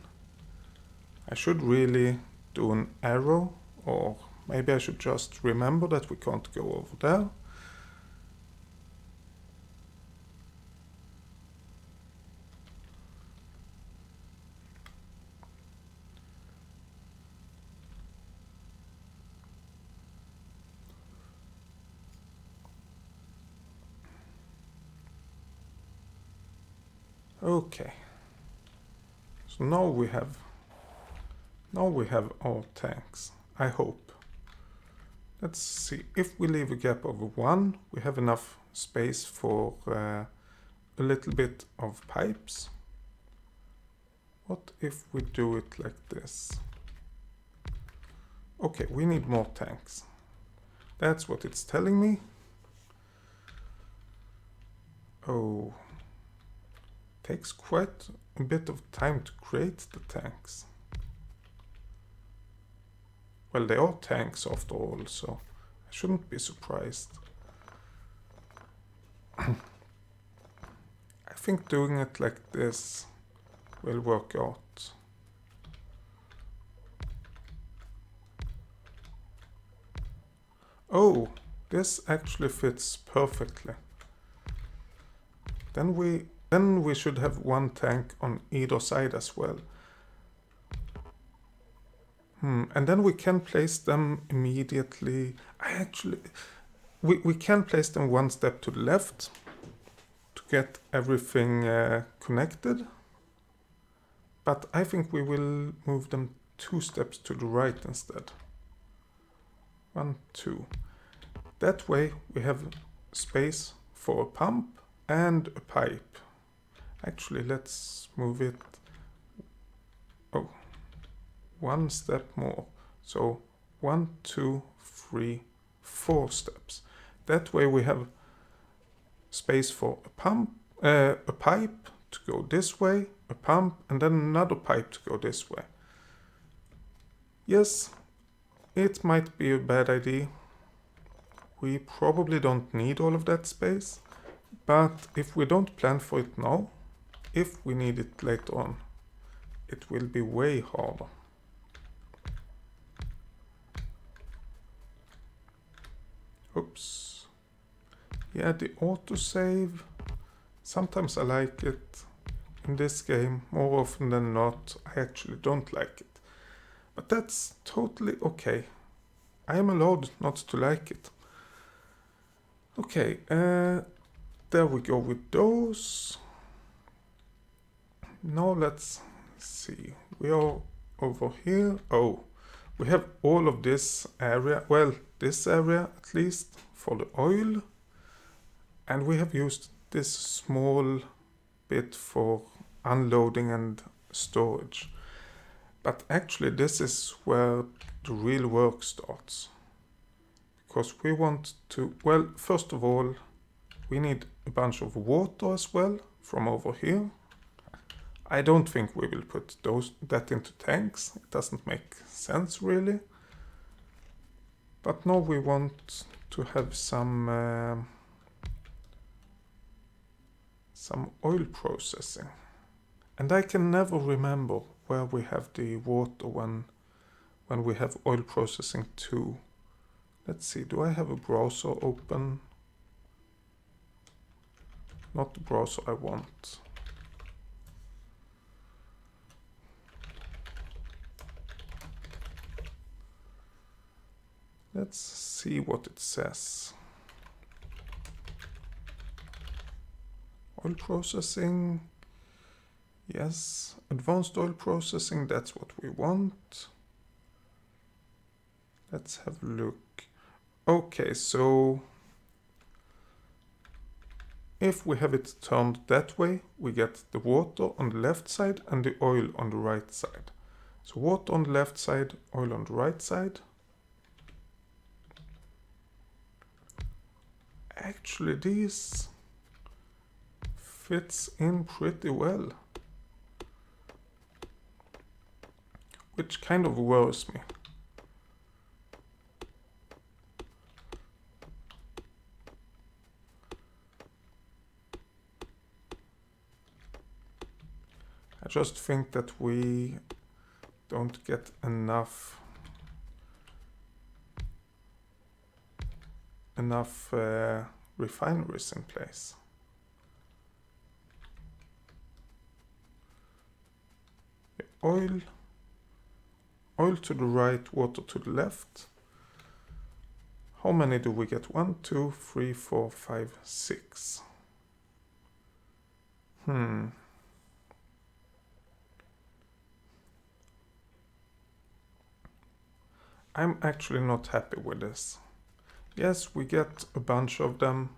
I should really do an arrow, or maybe I should just remember that we can't go over there. Okay. So now we have our tanks, I hope. Let's see, if we leave a gap of 1, we have enough space for a little bit of pipes. What if we do it like this? Okay, we need more tanks. That's what it's telling me. Oh, takes quite a bit of time to create the tanks. Well, they are tanks after all, so I shouldn't be surprised. I think doing it like this will work out. Oh, this actually fits perfectly. Then we should have 1 tank on either side as well. And then we can place them immediately. We can place them 1 step to the left to get everything connected. But I think we will move them 2 steps to the right instead. 1, 2. That way we have space for a pump and a pipe. Actually, let's move it 1 step more. So 1, 2, 3, 4 steps. That way we have space for a pipe to go this way, a pump, and then another pipe to go this way. Yes, it might be a bad idea. We probably don't need all of that space, but if we don't plan for it now, if we need it later on, it will be way harder. Oops. Yeah, the autosave. Sometimes I like it. In this game, more often than not, I actually don't like it. But that's totally okay. I am allowed not to like it. Okay, there we go with those. Now let's see. We are over here. Oh, we have all of this area. Well, this area at least for the oil. And we have used this small bit for unloading and storage. But actually this is where the real work starts. Because we want to, well, first of all, we need a bunch of water as well from over here. I don't think we will put that into tanks. It doesn't make sense really. But now we want to have some oil processing. And I can never remember where we have the water when we have oil processing too. Let's see, do I have a browser open? Not the browser I want. Let's see what it says. Oil processing. Yes, advanced oil processing, that's what we want. Let's have a look. Okay, so if we have it turned that way, we get the water on the left side and the oil on the right side. So water on the left side, oil on the right side. Actually, this fits in pretty well, which kind of worries me. I just think that we don't get enough refineries in place. Oil to the right, water to the left. How many do we get? 1, 2, 3, 4, 5, 6. I'm actually not happy with this. Yes, we get a bunch of them,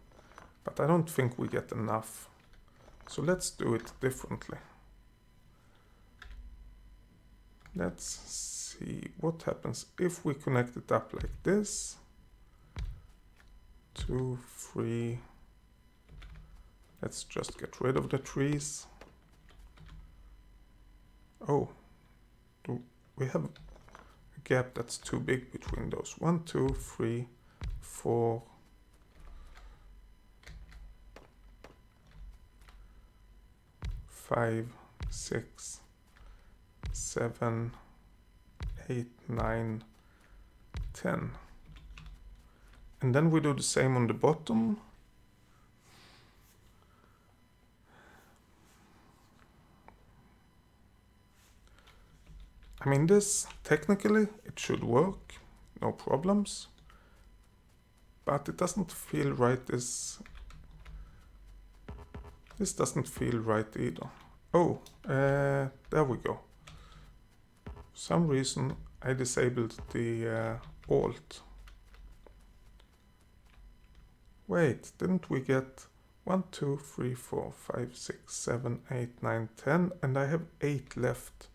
but I don't think we get enough. So let's do it differently. Let's see what happens if we connect it up like this. 2, 3. Let's just get rid of the trees. Oh, do we have a gap that's too big between those? 1, 2, 3, 4. 5, 6, 7, 8, 9, 10. And then we do the same on the bottom. I mean, this, technically, it should work, no problems. But it doesn't feel right, this doesn't feel right either. Oh, there we go. For some reason, I disabled the alt. Wait, didn't we get 1, 2, 3, 4, 5, 6, 7, 8, 9, 10, and I have 8 left.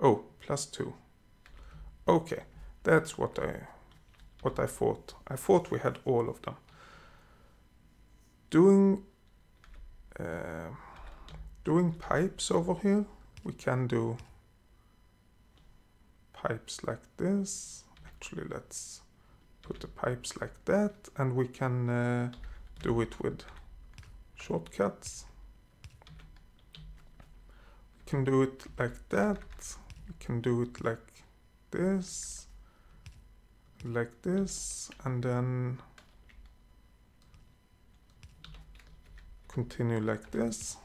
Oh, +2. Okay, that's what I thought. I thought we had all of them. Doing pipes over here, we can do pipes like this. Actually, let's put the pipes like that, and we can do it with shortcuts. We can do it like that. We can do it like this, and then continue like this.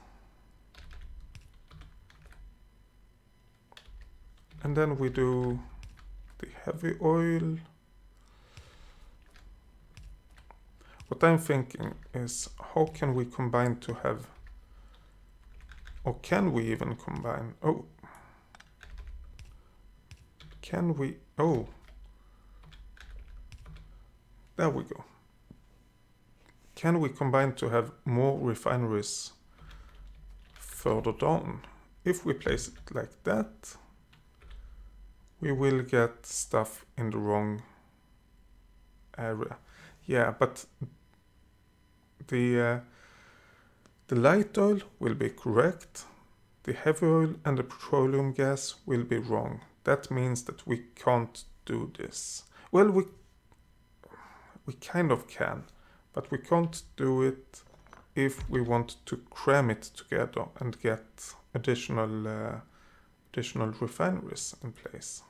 And then we do the heavy oil. What I'm thinking is, how can we combine to have, or can we even combine? Oh, can we? Oh, there we go. Can we combine to have more refineries further down? If we place it like that, we will get stuff in the wrong area. Yeah, but the light oil will be correct. The heavy oil and the petroleum gas will be wrong. That means that we can't do this. Well, we kind of can, but we can't do it if we want to cram it together and get additional refineries in place.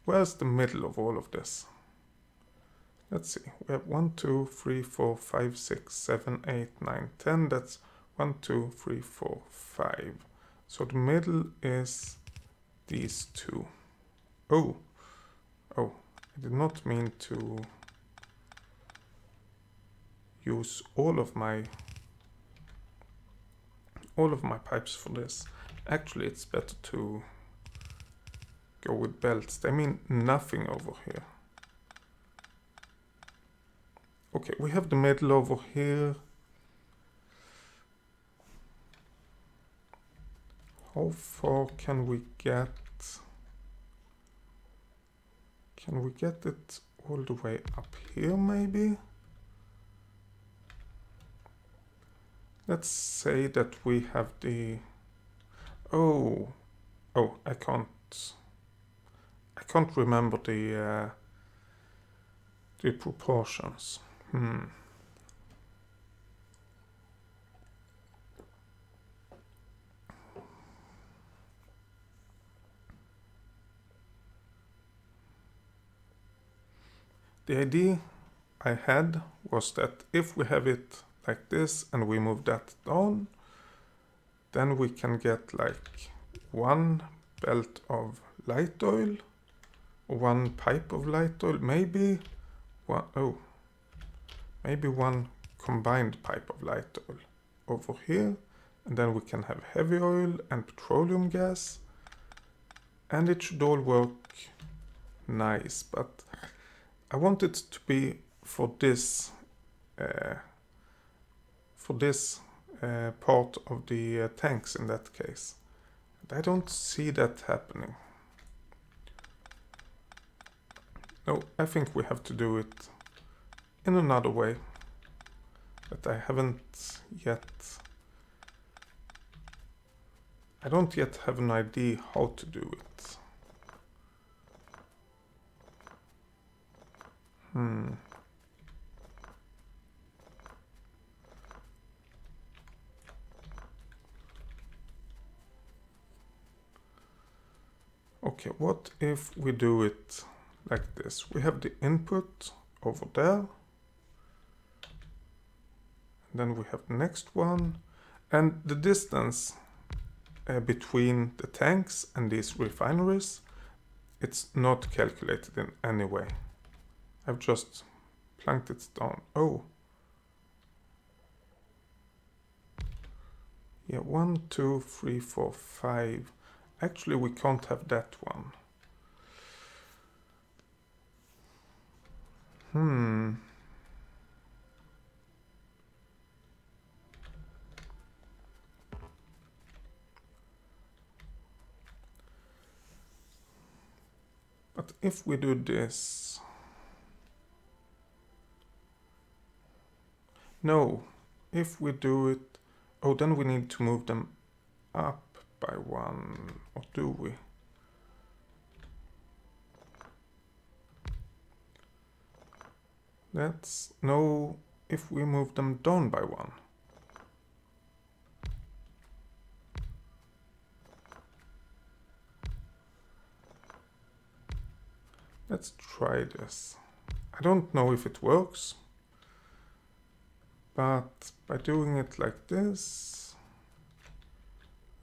Where's the middle of all of this? Let's see. We have 1, 2, 3, 4, 5, 6, 7, 8, 9, 10. That's 1, 2, 3, 4, 5. So the middle is these two. Oh, Oh, I did not mean to use all of my pipes for this. Actually, it's better to go with belts. They mean nothing over here. Okay, we have the middle over here. How far can we get? Can we get it all the way up here, maybe? Let's say that we have the... Oh, I can't remember the proportions. The idea I had was that if we have it like this and we move that down, then we can get like one belt of light oil, or one pipe of light oil, maybe one combined pipe of light oil over here, and then we can have heavy oil and petroleum gas, and it should all work nice. But I want it to be for this part of the tanks in that case. And I don't see that happening. No, I think we have to do it in another way that I haven't yet. I don't yet have an idea how to do it. Okay, what if we do it like this? We have the input over there. Then we have the next one. And the distance between the tanks and these refineries, it's not calculated in any way. I've just planked it down. Oh. Yeah, 1, 2, 3, 4, 5. Actually, we can't have that one. But if we do this... No, if we do it... Oh, then we need to move them up by one, or do we? Let's know if we move them down by one. Let's try this. I don't know if it works, but by doing it like this,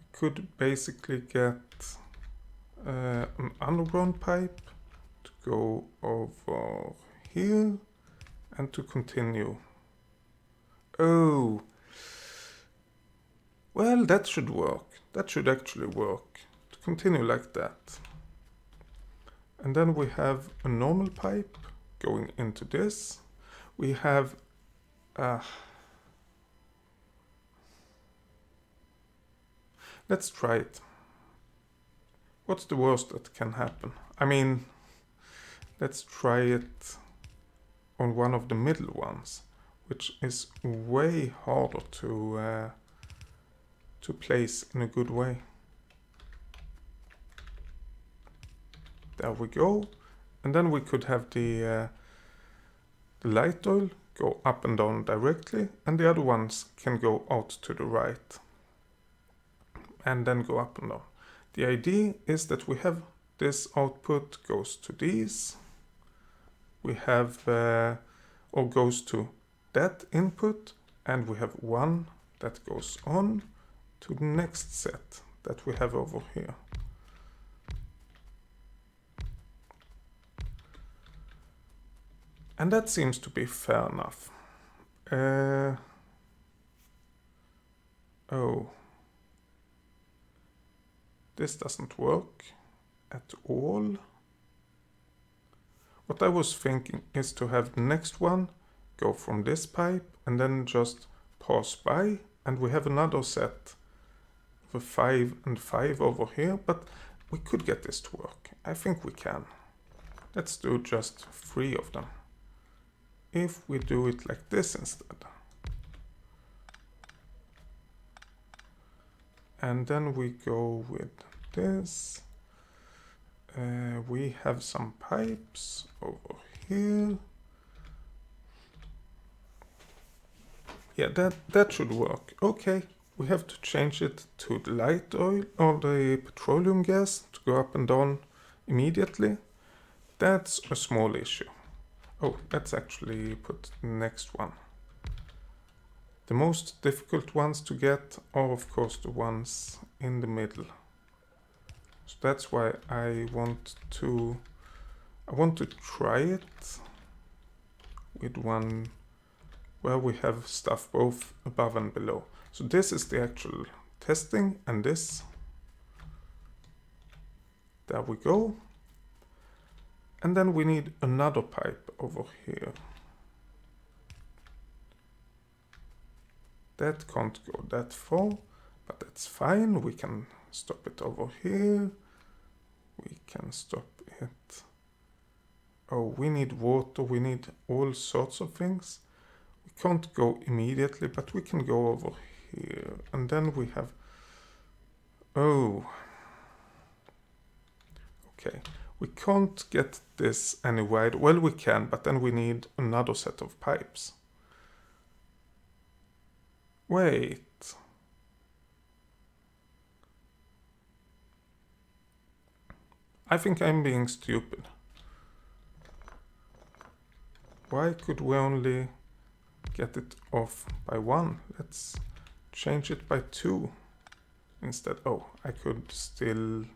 we could basically get an underground pipe to go over here and to continue. Oh, well, that should work. That should actually work, to continue like that. And then we have a normal pipe going into this. We have let's try it. What's the worst that can happen? I mean, let's try it on one of the middle ones, which is way harder to place in a good way. There we go. And then we could have the light oil go up and down directly, and the other ones can go out to the right and then go up and down. The idea is that we have this output goes to these. We have or goes to that input, and we have one that goes on to the next set that we have over here. And that seems to be fair enough. Oh. This doesn't work at all. What I was thinking is to have the next one go from this pipe and then just pass by, and we have another set with 5 and 5 over here, but we could get this to work. I think we can. Let's do just 3 of them. If we do it like this instead. And then we go with this. We have some pipes over here. Yeah, that should work. Okay, we have to change it to the light oil or the petroleum gas to go up and down immediately. That's a small issue. Oh, let's actually put the next one. The most difficult ones to get are of course the ones in the middle. So that's why I want to try it with one where we have stuff both above and below. So this is the actual testing, and this. There we go. And then we need another pipe over here. That can't go that far, but that's fine. We can stop it over here. We can stop it. Oh, we need water. We need all sorts of things. We can't go immediately, but we can go over here. And then we have... Oh. Okay. We can't get this any wider. Well, we can, but then we need another set of pipes. Wait. I think I'm being stupid. Why could we only get it off by 1? Let's change it by 2 instead. Oh, I could still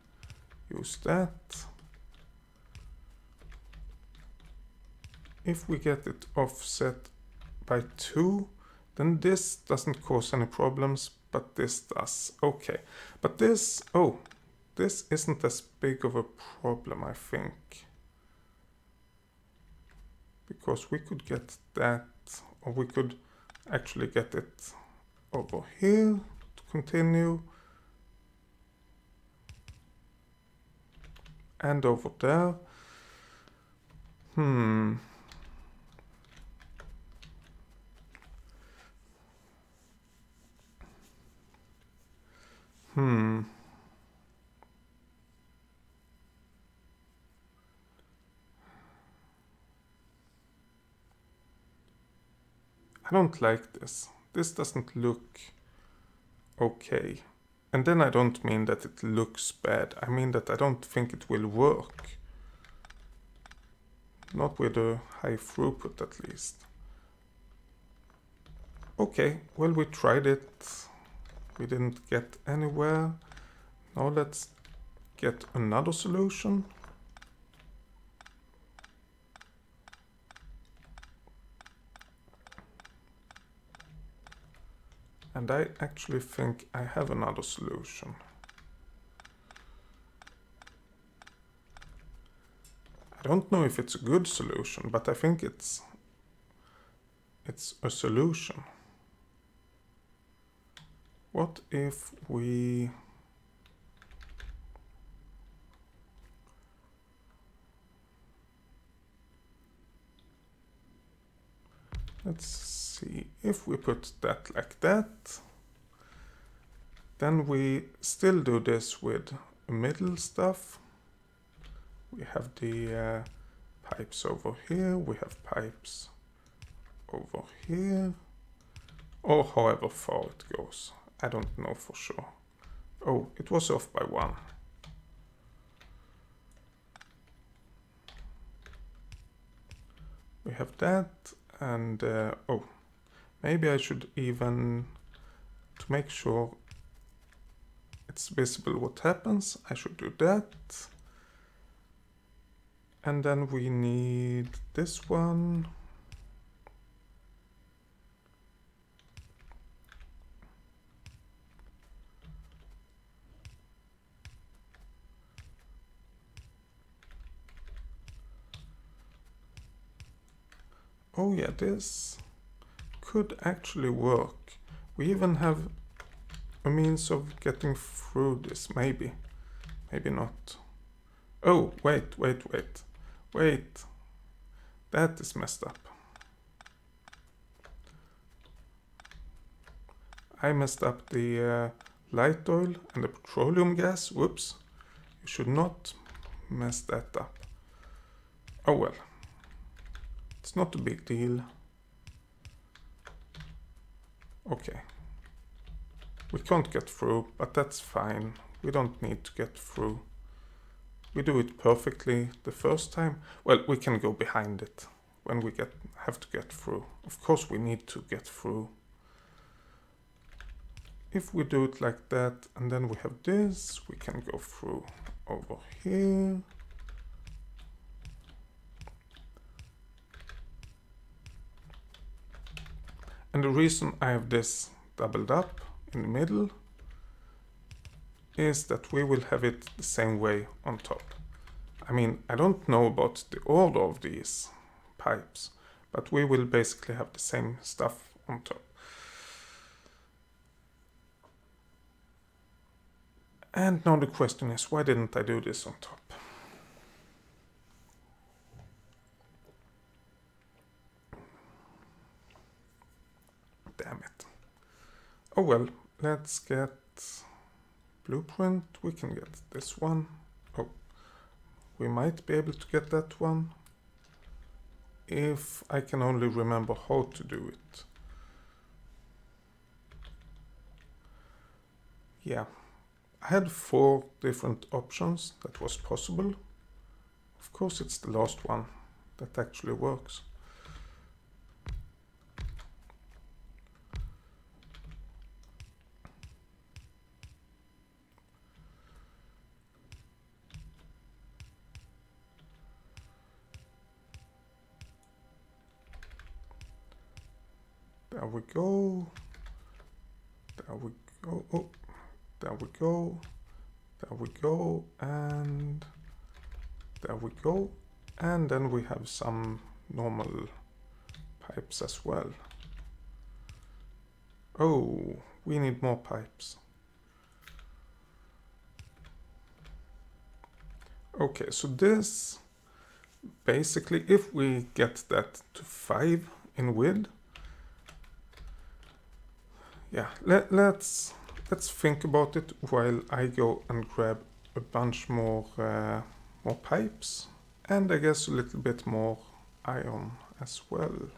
use that. If we get it offset by 2, then this doesn't cause any problems, but this does. Okay, but this, oh, this isn't as big of a problem, I think. Because we could get that, or we could actually get it over here to continue. And over there. I don't like this. This doesn't look okay. And then I don't mean that it looks bad. I mean that I don't think it will work. Not with a high throughput at least. Okay, well, we tried it. We didn't get anywhere. Now let's get another solution. And I actually think I have another solution. I don't know if it's a good solution, but I think it's a solution. What if we... Let's see, if we put that like that, then we still do this with middle stuff. We have the pipes over here, we have pipes over here, or however far it goes. I don't know for sure. Oh, it was off by 1. We have that, and oh, maybe I should even, to make sure it's visible what happens, I should do that. And then we need this one. Oh yeah, this could actually work. We even have a means of getting through this, maybe. Maybe not. Oh, wait. That is messed up. I messed up the light oil and the petroleum gas. Whoops. You should not mess that up. Oh well. It's not a big deal. Okay. We can't get through, but that's fine. We don't need to get through. We do it perfectly the first time. Well, we can go behind it when we have to get through. Of course we need to get through. If we do it like that, and then we have this, we can go through over here. And the reason I have this doubled up in the middle is that we will have it the same way on top. I mean, I don't know about the order of these pipes, but we will basically have the same stuff on top. And now the question is, why didn't I do this on top? Damn it. Oh well, let's get blueprint. We can get this one. Oh, we might be able to get that one if I can only remember how to do it. Yeah, I had 4 different options that was possible. Of course it's the last one that actually works. There we go. There we go. Oh, there we go. There we go. And there we go. And then we have some normal pipes as well. Oh, we need more pipes. Okay, so this basically, if we get that to 5 in width, yeah, let's think about it while I go and grab a bunch more pipes, and I guess a little bit more iron as well.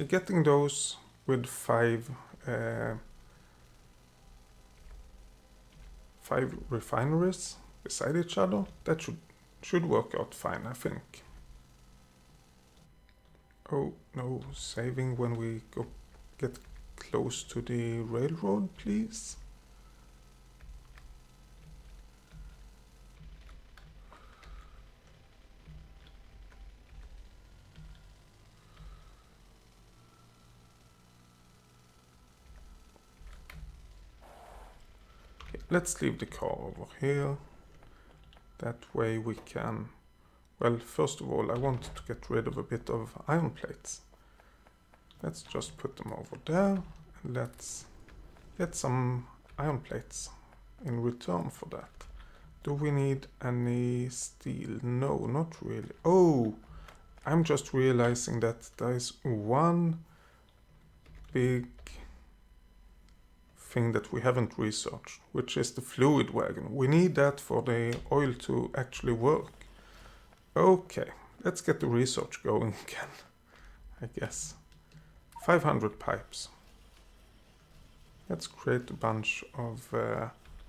Getting those with 5 refineries beside each other, that should work out fine, I think. Oh no, saving when we get close to the railroad, please. Okay, let's leave the car over here. That way we can... Well, first of all, I want to get rid of a bit of iron plates. Let's just put them over there. And let's get some iron plates in return for that. Do we need any steel? No, not really. Oh, I'm just realizing that there is one big thing that we haven't researched, which is the fluid wagon. We need that for the oil to actually work. Okay, let's get the research going again, I guess. 500 pipes. Let's create a bunch of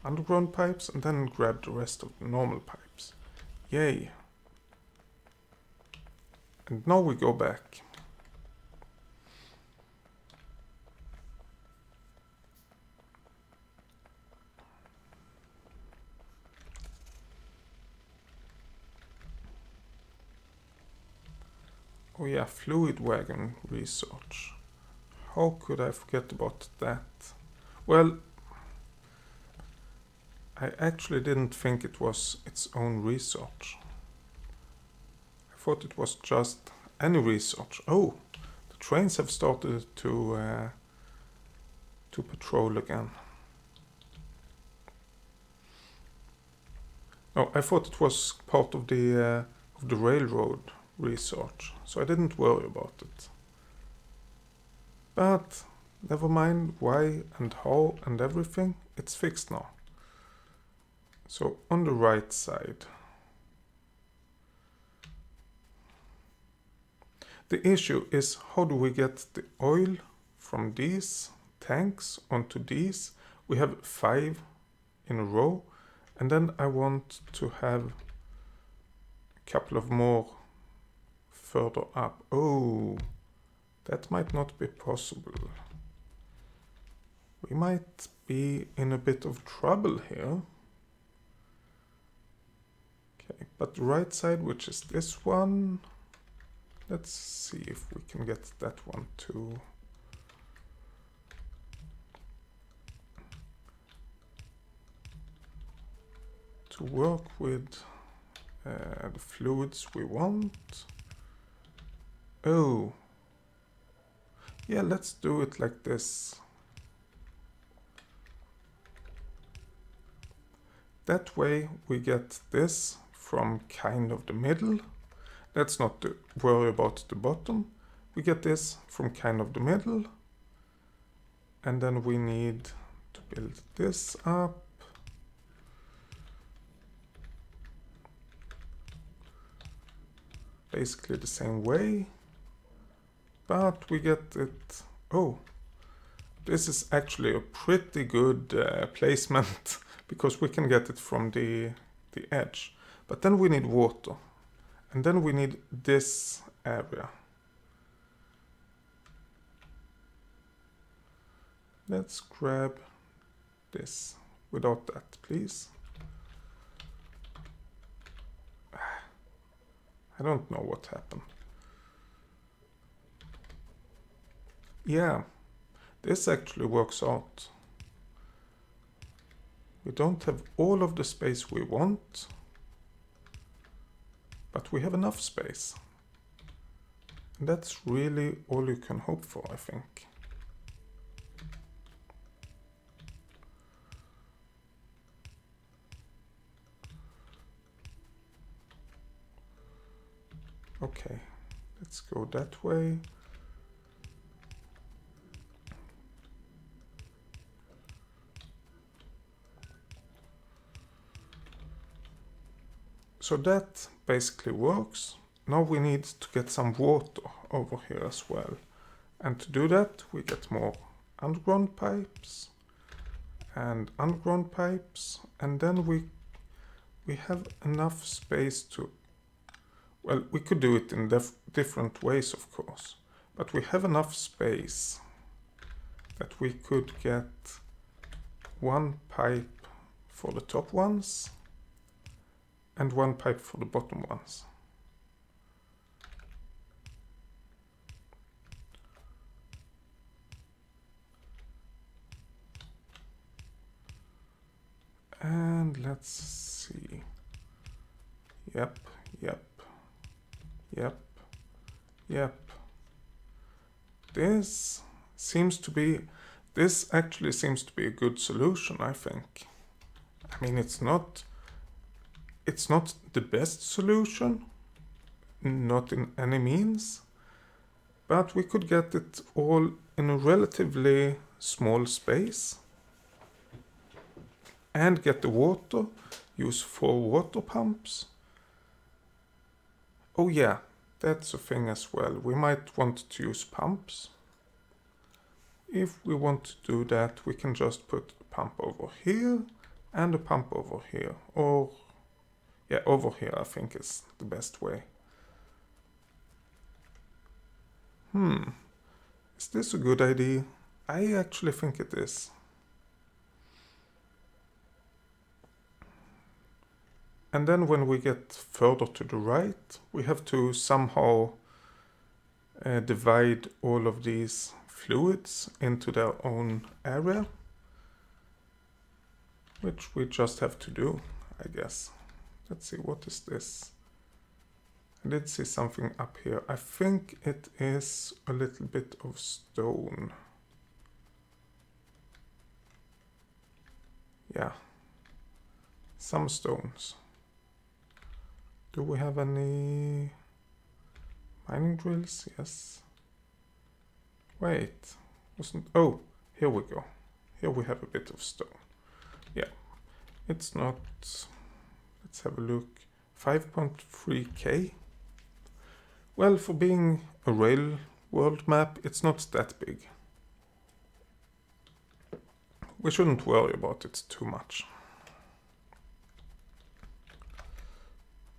underground pipes and then grab the rest of the normal pipes. Yay. And now we go back. Oh yeah, fluid wagon research. How could I forget about that? Well, I actually didn't think it was its own research. I thought it was just any research. Oh, the trains have started to patrol again. No, I thought it was part of the railroad research, so I didn't worry about it. But never mind why and how and everything, it's fixed now. So on the right side, the issue is how do we get the oil from these tanks onto these? We have 5 in a row, and then I want to have a couple of more further up. Oh, that might not be possible. We might be in a bit of trouble here. Okay, but the right side, which is this one, let's see if we can get that one too. To work with the fluids we want. Oh, yeah, let's do it like this. That way we get this from kind of the middle. Let's not worry about the bottom. We get this from kind of the middle. And then we need to build this up. Basically the same way. But we get it... Oh, this is actually a pretty good placement because we can get it from the edge. But then we need water. And then we need this area. Let's grab this without that, please. I don't know what happened. Yeah, this actually works out. We don't have all of the space we want, but we have enough space. And that's really all you can hope for, I think. Okay, let's go that way. So that basically works. Now we need to get some water over here as well. And to do that, we get more underground pipes and underground pipes. And then we have enough space to... Well, we could do it in different ways, of course. But we have enough space that we could get one pipe for the top ones and one pipe for the bottom ones. And let's see. Yep. This actually seems to be a good solution, I think. I mean, it's not the best solution, not in any means, but we could get it all in a relatively small space and get the water, use 4 water pumps. Oh yeah, that's a thing as well. We might want to use pumps. If we want to do that, we can just put a pump over here and a pump over here. Or, yeah, over here I think is the best way. Is this a good idea? I actually think it is. And then when we get further to the right, we have to somehow divide all of these fluids into their own area, which we just have to do, I guess. Let's see, what is this? I did see something up here. I think it is a little bit of stone. Yeah, some stones. Do we have any mining drills? Yes. Wait, wasn't... Oh, here we go. Here we have a bit of stone. Yeah, it's not... Let's have a look. 5.3k. Well, for being a rail world map, it's not that big. We shouldn't worry about it too much.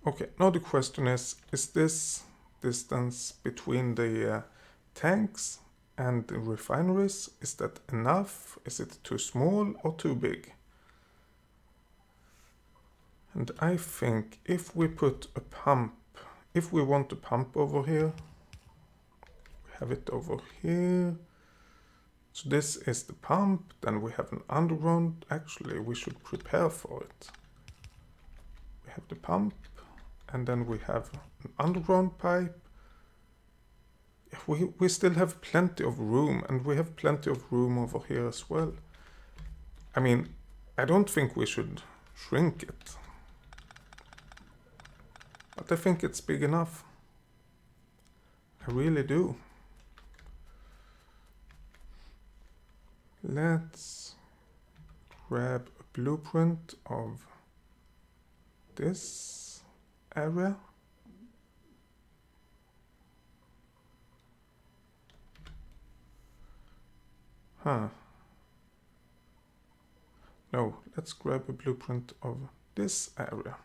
Okay, now the question is this distance between the tanks and the refineries, is that enough? Is it too small or too big? And I think if we put a pump, if we want a pump over here, we have it over here. So this is the pump, then we have an underground. Actually, we should prepare for it. We have the pump, and then we have an underground pipe. We still have plenty of room, and we have plenty of room over here as well. I mean, I don't think we should shrink it. But I think it's big enough. I really do. Let's grab a blueprint of this area. Huh. No, let's grab a blueprint of this area.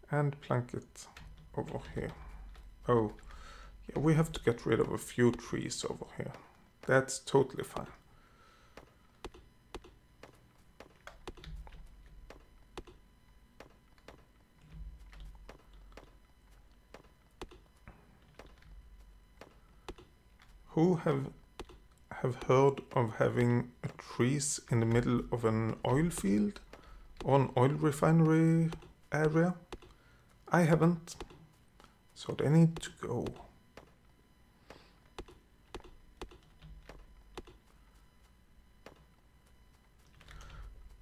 And plunk it over here. Oh, yeah, we have to get rid of a few trees over here. That's totally fine. Who have heard of having trees in the middle of an oil field or an oil refinery area? I haven't, so they need to go.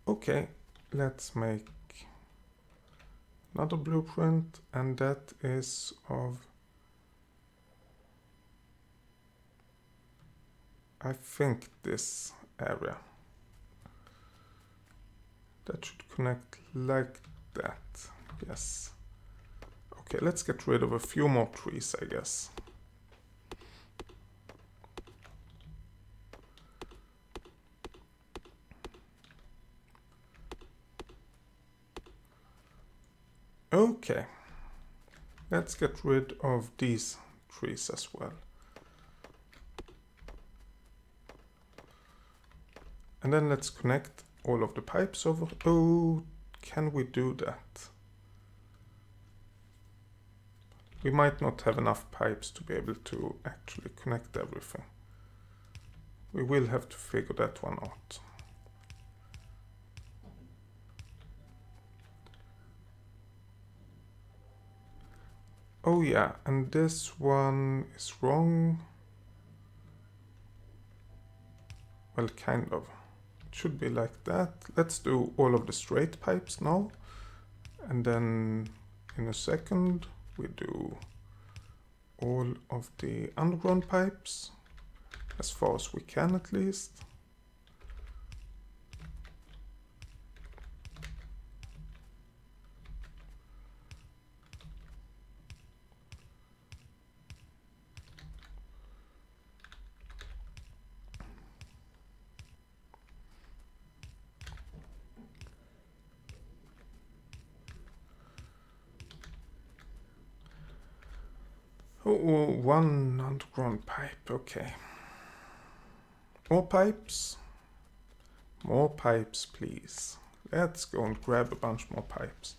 Okay, let's make another blueprint, and that is of, I think, this area. That should connect like that, yes. Okay, let's get rid of a few more trees, I guess. Okay, let's get rid of these trees as well. And then let's connect all of the pipes over. Oh, can we do that? We might not have enough pipes to be able to actually connect everything. We will have to figure that one out. Oh yeah, and this one is wrong. Well, kind of. It should be like that. Let's do all of the straight pipes now. And then in a second we do all of the underground pipes, as far as we can at least. Oh, one underground pipe, okay. More pipes? More pipes, please. Let's go and grab a bunch more pipes.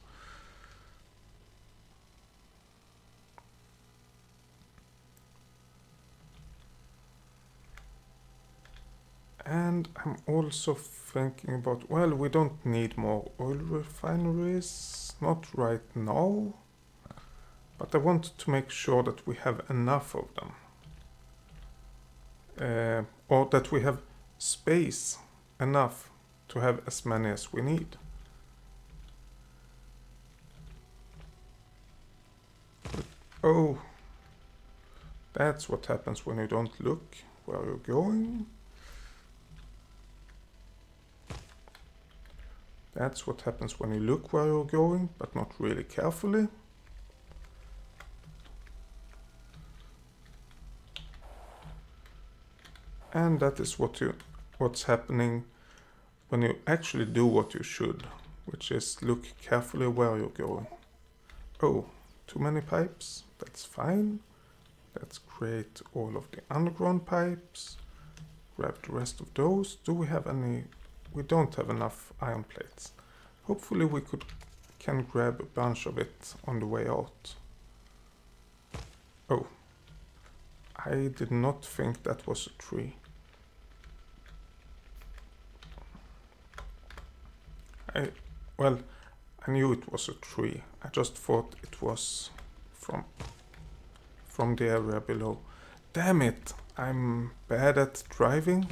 And I'm also thinking about, well, we don't need more oil refineries, not right now, but I want to make sure that we have enough of them. Or that we have space enough to have as many as we need. Oh, that's what happens when you don't look where you're going. That's what happens when you look where you're going, but not really carefully. And that is what's happening when you actually do what you should, which is look carefully where you're going. Oh, too many pipes? That's fine. Let's create all of the underground pipes. Grab the rest of those. Do we have any? We don't have enough iron plates. Hopefully we can grab a bunch of it on the way out. Oh, I did not think that was a tree. Well, I knew it was a tree. I just thought it was from the area below. Damn it! I'm bad at driving.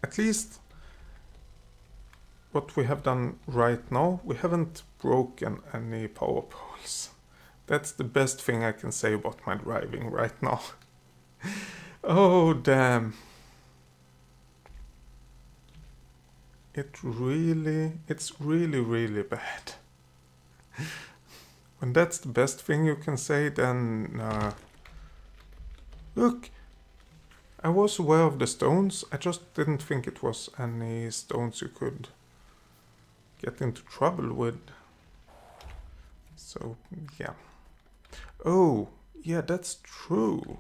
At least what we have done right now, we haven't broken any power poles. That's the best thing I can say about my driving right now. Oh, damn. It's really, really bad. When that's the best thing you can say, then... Look, I was aware of the stones, I just didn't think it was any stones you could get into trouble with. So, yeah. Oh, yeah, that's true.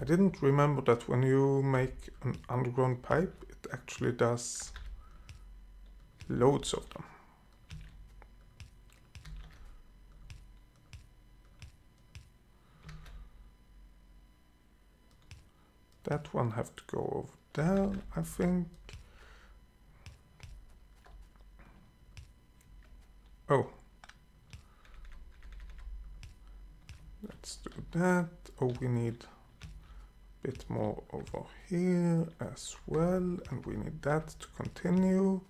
I didn't remember that when you make an underground pipe, it actually does loads of them. That one have to go over there, I think. Oh. Let's do that. Oh, we need a bit more over here as well. And we need that to continue.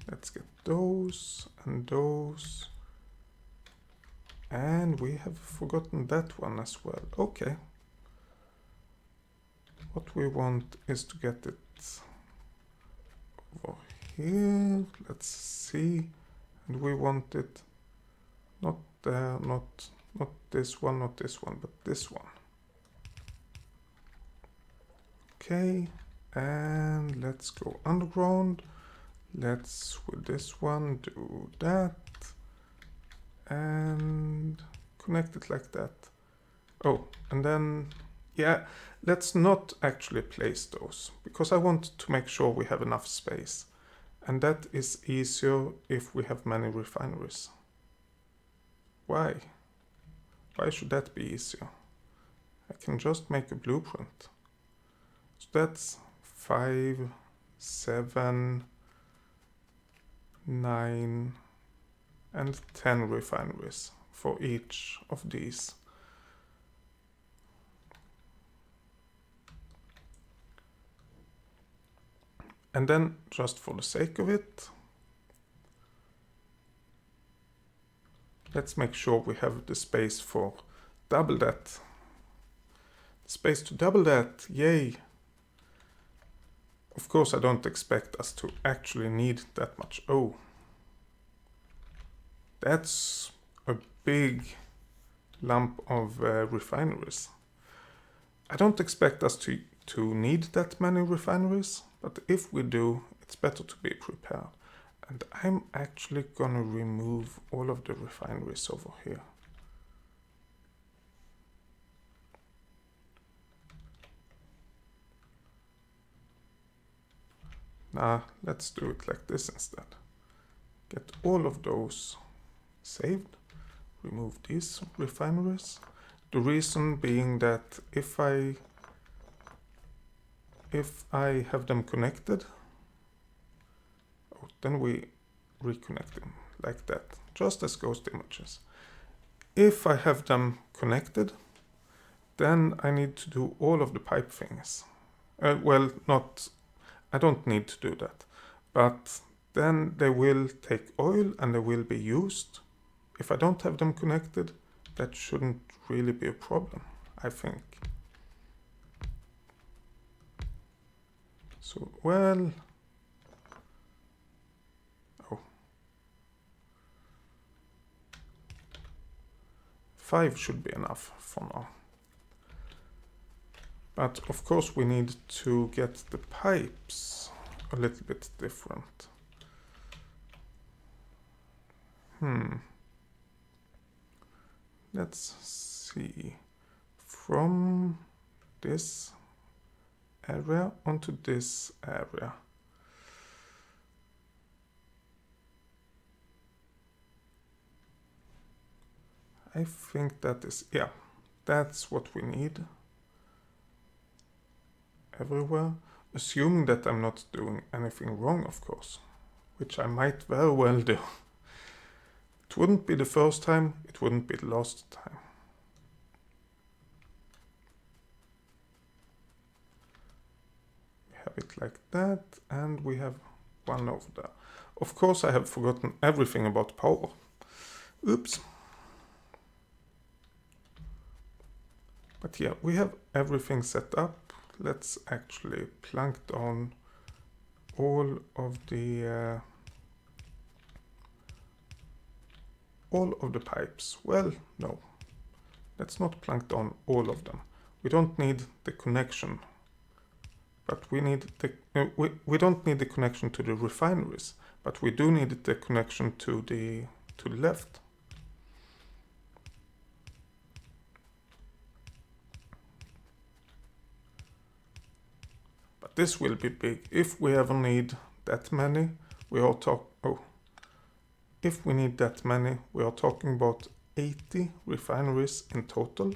Let's get those and those. And we have forgotten that one as well. Okay. What we want is to get it over here. Let's see. And we want it not there, not this one, not this one, but this one. Okay, and let's go underground. Let's, with this one, do that. And connect it like that. Oh, and then, yeah, let's not actually place those, because I want to make sure we have enough space. And that is easier if we have many refineries. Why? Why should that be easier? I can just make a blueprint. So that's 5, 7, 9, and 10 refineries for each of these. And then, just for the sake of it, let's make sure we have the space for double that. Space to double that, yay! Of course, I don't expect us to actually need that much. Oh, that's a big lump of refineries. I don't expect us to need that many refineries, but if we do, it's better to be prepared. And I'm actually gonna remove all of the refineries over here. Nah, let's do it like this instead. Get all of those saved. Remove these refineries. The reason being that if I have them connected, then we reconnect them like that, just as ghost images. If I have them connected, then I need to do all of the pipe things. Well, I don't need to do that, but then they will take oil and they will be used. If I don't have them connected, that shouldn't really be a problem, I think. So, well... Oh. 5 should be enough for now. But of course we need to get the pipes a little bit different. Let's see. From this area onto this area. I think that is, yeah, that's what we need. Everywhere. Assuming that I'm not doing anything wrong, of course. Which I might very well do. It wouldn't be the first time, it wouldn't be the last time. We have it like that, and we have one over there. Of course I have forgotten everything about power. Oops. But yeah, we have everything set up. Let's actually plunk down all of the pipes. Well, no. Let's not plunk down all of them. We don't need the connection. But we need the we don't need the connection to the refineries, but we do need the connection to the left. But this will be big. If we ever need that many, if we need that many, we are talking about 80 refineries in total.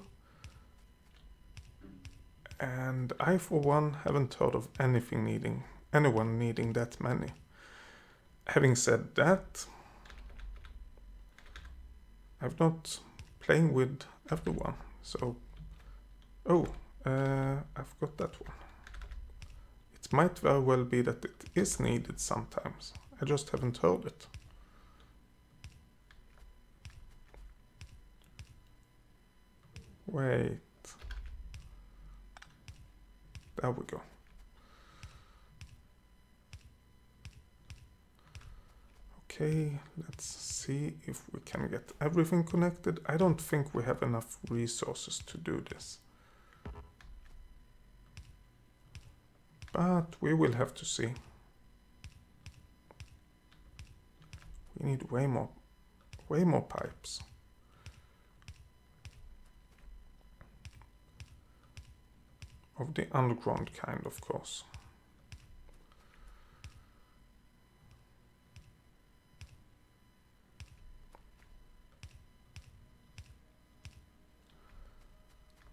And I, for one, haven't heard of anyone needing that many. Having said that, I'm not playing with everyone, so... Oh, I've got that one. It might very well be that it is needed sometimes. I just haven't heard it. Wait. There we go. Okay, let's see if we can get everything connected. I don't think we have enough resources to do this. But we will have to see. We need way more pipes. Of the underground kind, of course.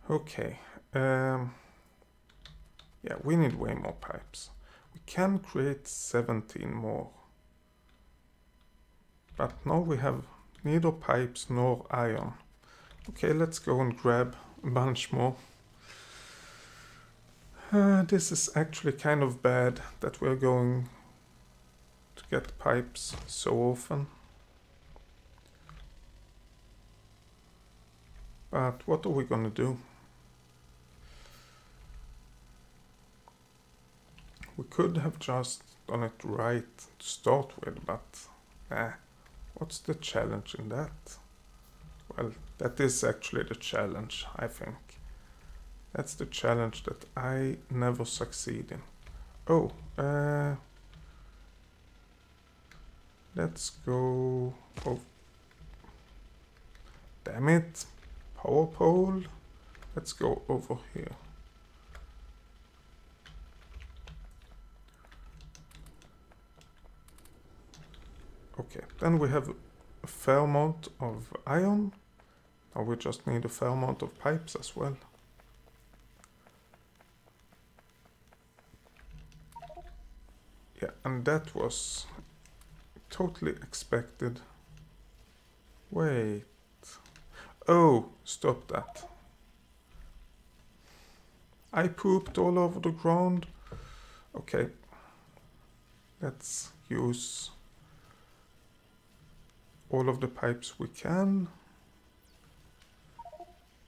Okay. Yeah, we need way more pipes. We can create 17 more. But now we have neither pipes nor iron. Okay, let's go and grab a bunch more. This is actually kind of bad that we're going to get pipes so often. But what are we gonna do? We could have just done it right to start with, but what's the challenge in that? Well, that is actually the challenge, I think. That's the challenge that I never succeed in. Oh, let's go... Oh, damn it. Power pole. Let's go over here. Okay, then we have a fair amount of iron. Now we just need a fair amount of pipes as well. Yeah, and that was totally expected. Wait. Oh, stop that. I pooped all over the ground. Okay. Let's use all of the pipes we can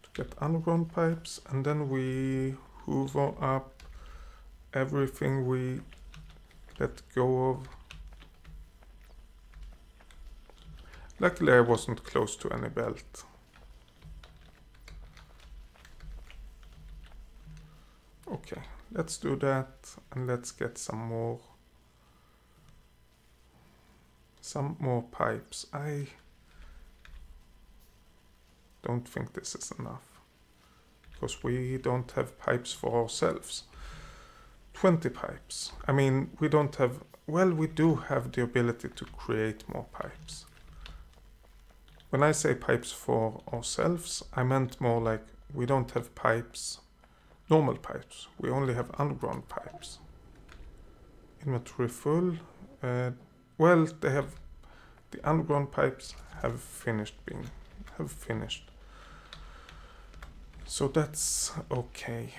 to get underground pipes, and then we hoover up everything we let go of. Luckily I wasn't close to any belt. Okay, let's do that, and let's get some more pipes. I don't think this is enough, because we don't have pipes for ourselves. 20 pipes. I mean, we don't have... Well, we do have the ability to create more pipes. When I say pipes for ourselves, I meant more like we don't have pipes, normal pipes. We only have underground pipes. Inventory full. Well, they have... The underground pipes have finished. So that's okay.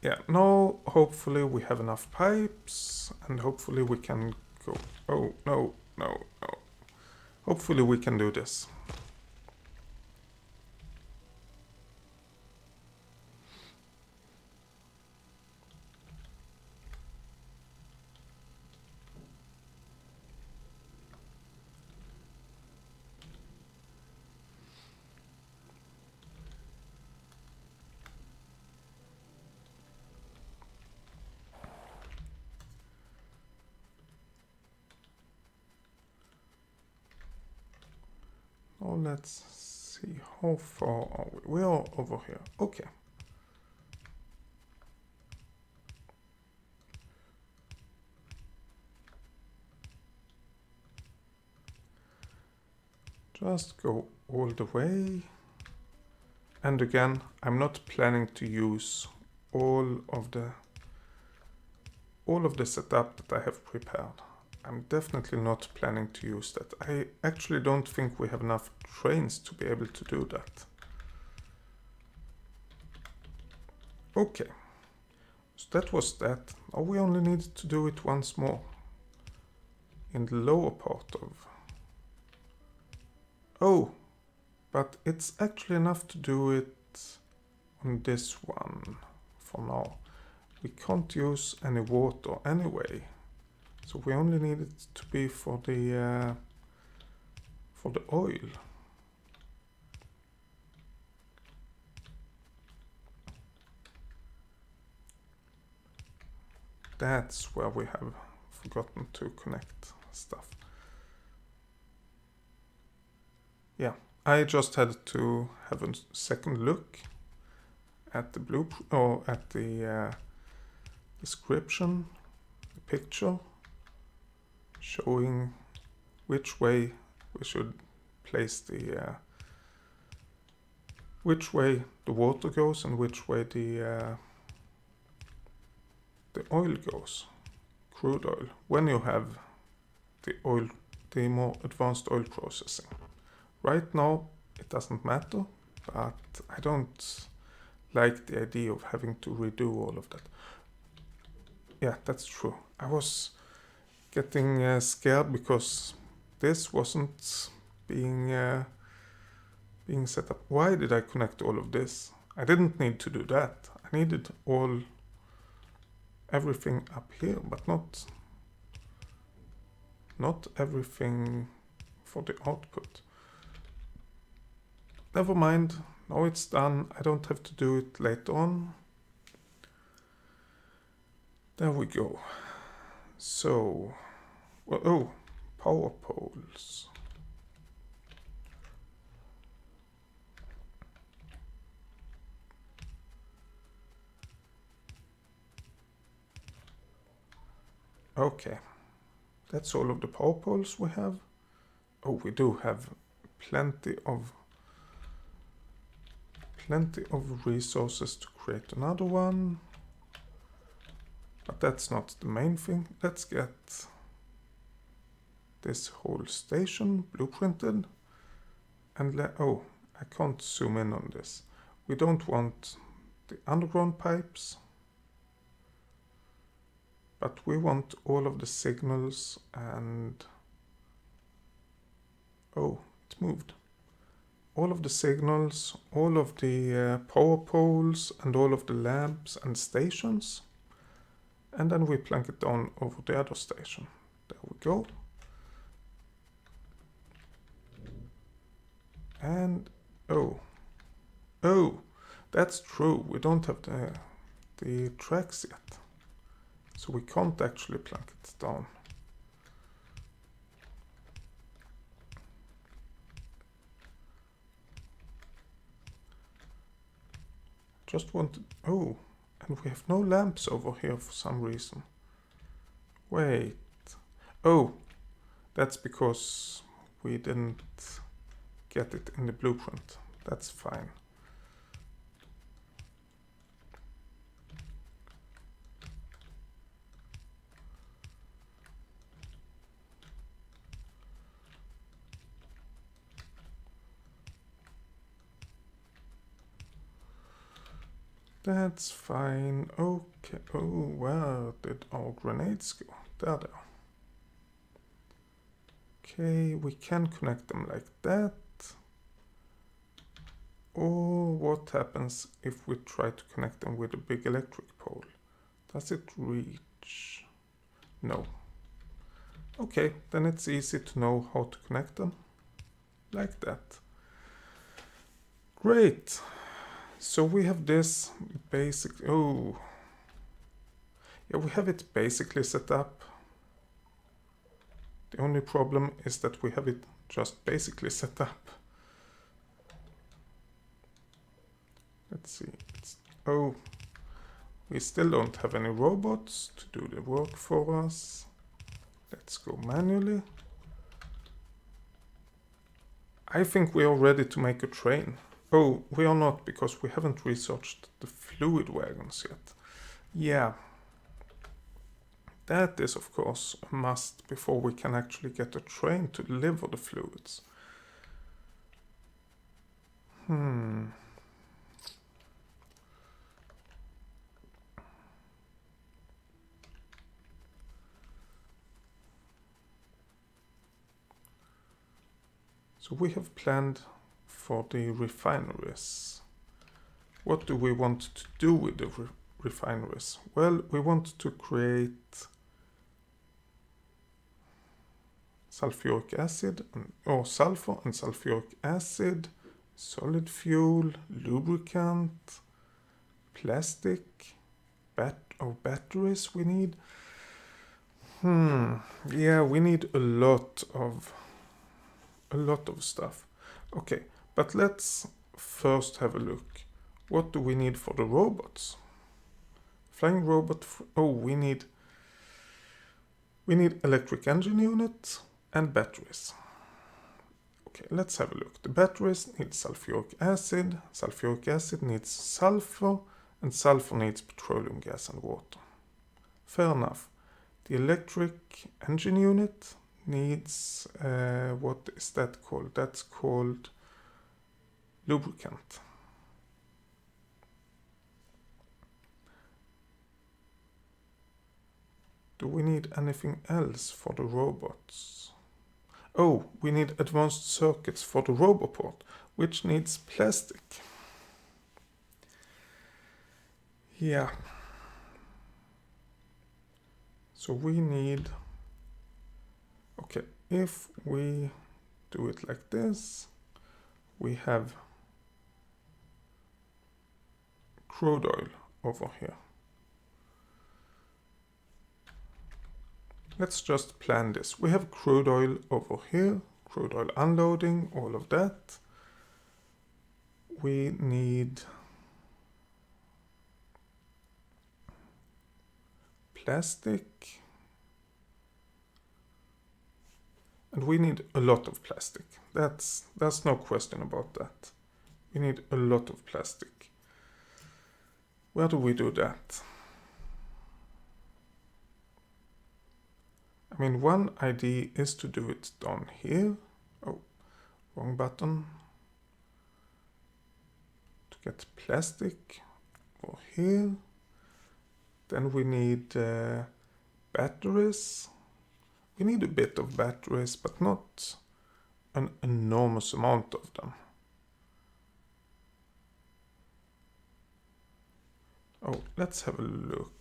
Yeah, now hopefully we have enough pipes, and hopefully we can go... Oh, no. Hopefully we can do this. Now let's see, how far are we? We are over here. Okay. Just go all the way. And again, I'm not planning to use all of the setup that I have prepared. I'm definitely not planning to use that. I actually don't think we have enough trains to be able to do that. Okay, so that was that. Now we only need to do it once more. In the lower part of... Oh, but it's actually enough to do it on this one for now. We can't use any water anyway. So we only need it to be for the oil. That's where we have forgotten to connect stuff. Yeah, I just had to have a second look at the blueprint, or at the description, the picture, showing which way we should place the which way the water goes and which way the oil goes, crude oil, when you have the more advanced oil processing. Right now it doesn't matter, but I don't like the idea of having to redo all of that. Yeah, that's true. I was getting scared because this wasn't being set up. Why did I connect all of this? I didn't need to do that. I needed everything up here, but not everything for the output. Never mind, now it's done. I don't have to do it later on. There we go. So, well, oh, power poles. Okay, that's all of the power poles we have. Oh, we do have plenty of resources to create another one. But that's not the main thing. Let's get this whole station blueprinted. And oh, I can't zoom in on this. We don't want the underground pipes, but we want all of the signals and... oh, it moved. All of the signals, all of the power poles, and all of the lamps and stations. And then we plank it down over the other station. There we go. And oh, that's true. We don't have the tracks yet, so we can't actually plank it down. Just wanted... oh, and we have no lamps over here for some reason. Wait. Oh, that's because we didn't get it in the blueprint. That's fine. That's fine. Okay. Oh, where did our grenades go? There they are. Okay, we can connect them like that. Or what happens if we try to connect them with a big electric pole? Does it reach? No. Okay, then it's easy to know how to connect them. Like that. Great. So we have this basic... oh. Yeah, we have it basically set up. The only problem is that we have it just basically set up. Let's see. Oh, we still don't have any robots to do the work for us. Let's go manually. I think we are ready to make a train. Oh, we are not, because we haven't researched the fluid wagons yet. Yeah. That is, of course, a must before we can actually get a train to deliver the fluids. So we have planned for the refineries. What do we want to do with the refineries? Well, we want to create sulfuric acid, or sulfur and sulfuric acid, solid fuel, lubricant, plastic, batteries we need. Yeah, we need a lot of stuff. Okay, but let's first have a look. What do we need for the robots? Flying robot. Oh, we need electric engine unit and batteries. Okay, let's have a look. The batteries need sulfuric acid. Sulfuric acid needs sulfur, and sulfur needs petroleum gas and water. Fair enough. The electric engine unit needs, what is that called? That's called lubricant. Do we need anything else for the robots? Oh, we need advanced circuits for the roboport, which needs plastic. Yeah. So we need... okay, if we do it like this, we have crude oil over here. Let's just plan this. We have crude oil over here, crude oil unloading, all of that. We need plastic. And we need a lot of plastic. There's no question about that. We need a lot of plastic. Where do we do that? I mean, one idea is to do it down here. Oh, wrong button. To get plastic over here. Then we need batteries. We need a bit of batteries, but not an enormous amount of them. Oh, let's have a look.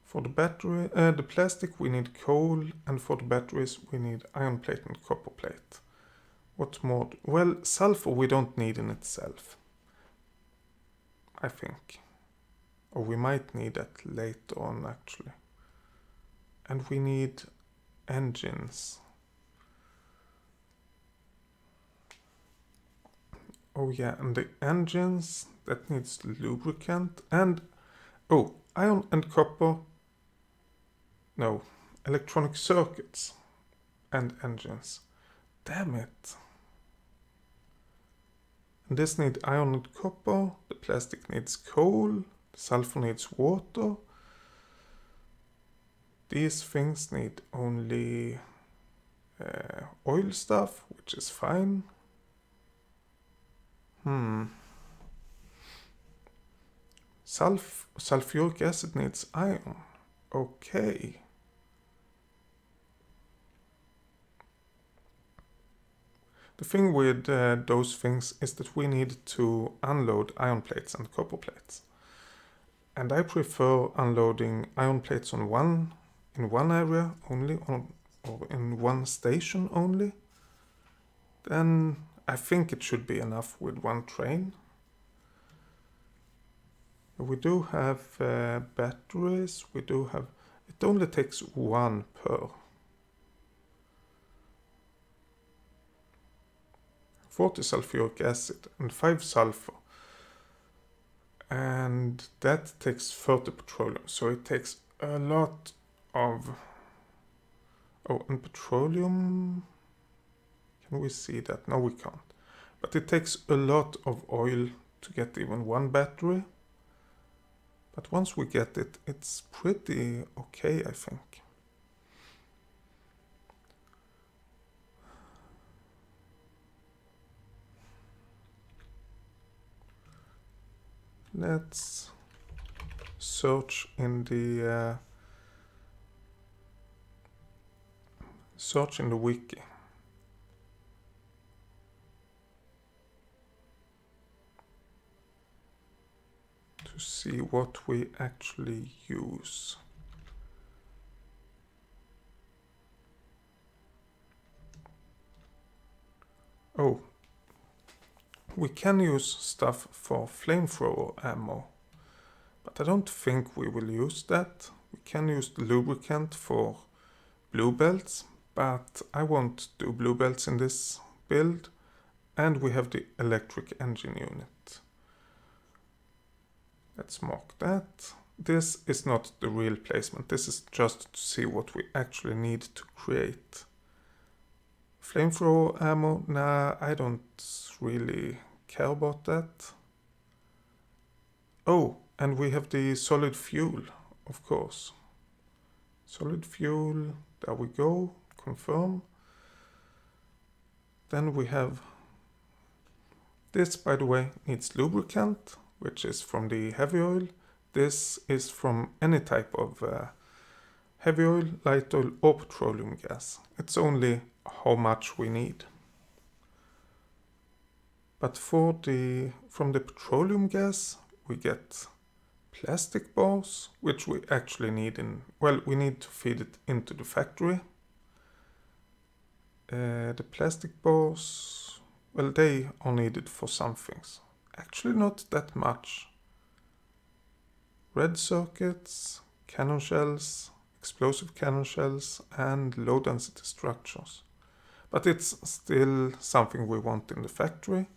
For the battery, the plastic we need coal, and for the batteries we need iron plate and copper plate. What more? Well, sulfur we don't need in itself, I think. Or we might need that later on, actually. And we need engines. Oh yeah, and the engines, that needs lubricant. And, oh, iron and copper. No, electronic circuits and engines. Damn it. And this needs iron and copper. The plastic needs coal. The sulfur needs water. These things need only oil stuff, which is fine. Sulfuric acid needs iron. Okay. The thing with those things is that we need to unload iron plates and copper plates. And I prefer unloading iron plates in one area only, or in one station only. Then I think it should be enough with one train. We do have batteries. We do have... It only takes one per. 40 sulfuric acid and 5 sulfur. And that takes 30 petroleum. So it takes a lot of... Oh, and petroleum... Can we see that? No, we can't. But it takes a lot of oil to get even one battery. But once we get it, it's pretty okay, I think. Let's search in the wiki. To see what we actually use. Oh, we can use stuff for flamethrower ammo, but I don't think we will use that. We can use the lubricant for blue belts, but I won't do blue belts in this build. And we have the electric engine unit. Let's mark that. This is not the real placement. This is just to see what we actually need to create. Flamethrower ammo? Nah, I don't really care about that. Oh, and we have the solid fuel, of course. Solid fuel, there we go, confirm. Then we have... This, by the way, needs lubricant, which is from the heavy oil. This is from any type of heavy oil, light oil or petroleum gas. It's only how much we need. But from the petroleum gas we get plastic bars, which we actually need we need to feed it into the factory. The plastic bars, well, they are needed for some things. Actually not that much. Red circuits, cannon shells, explosive cannon shells, and low density structures. But it's still something we want in the factory.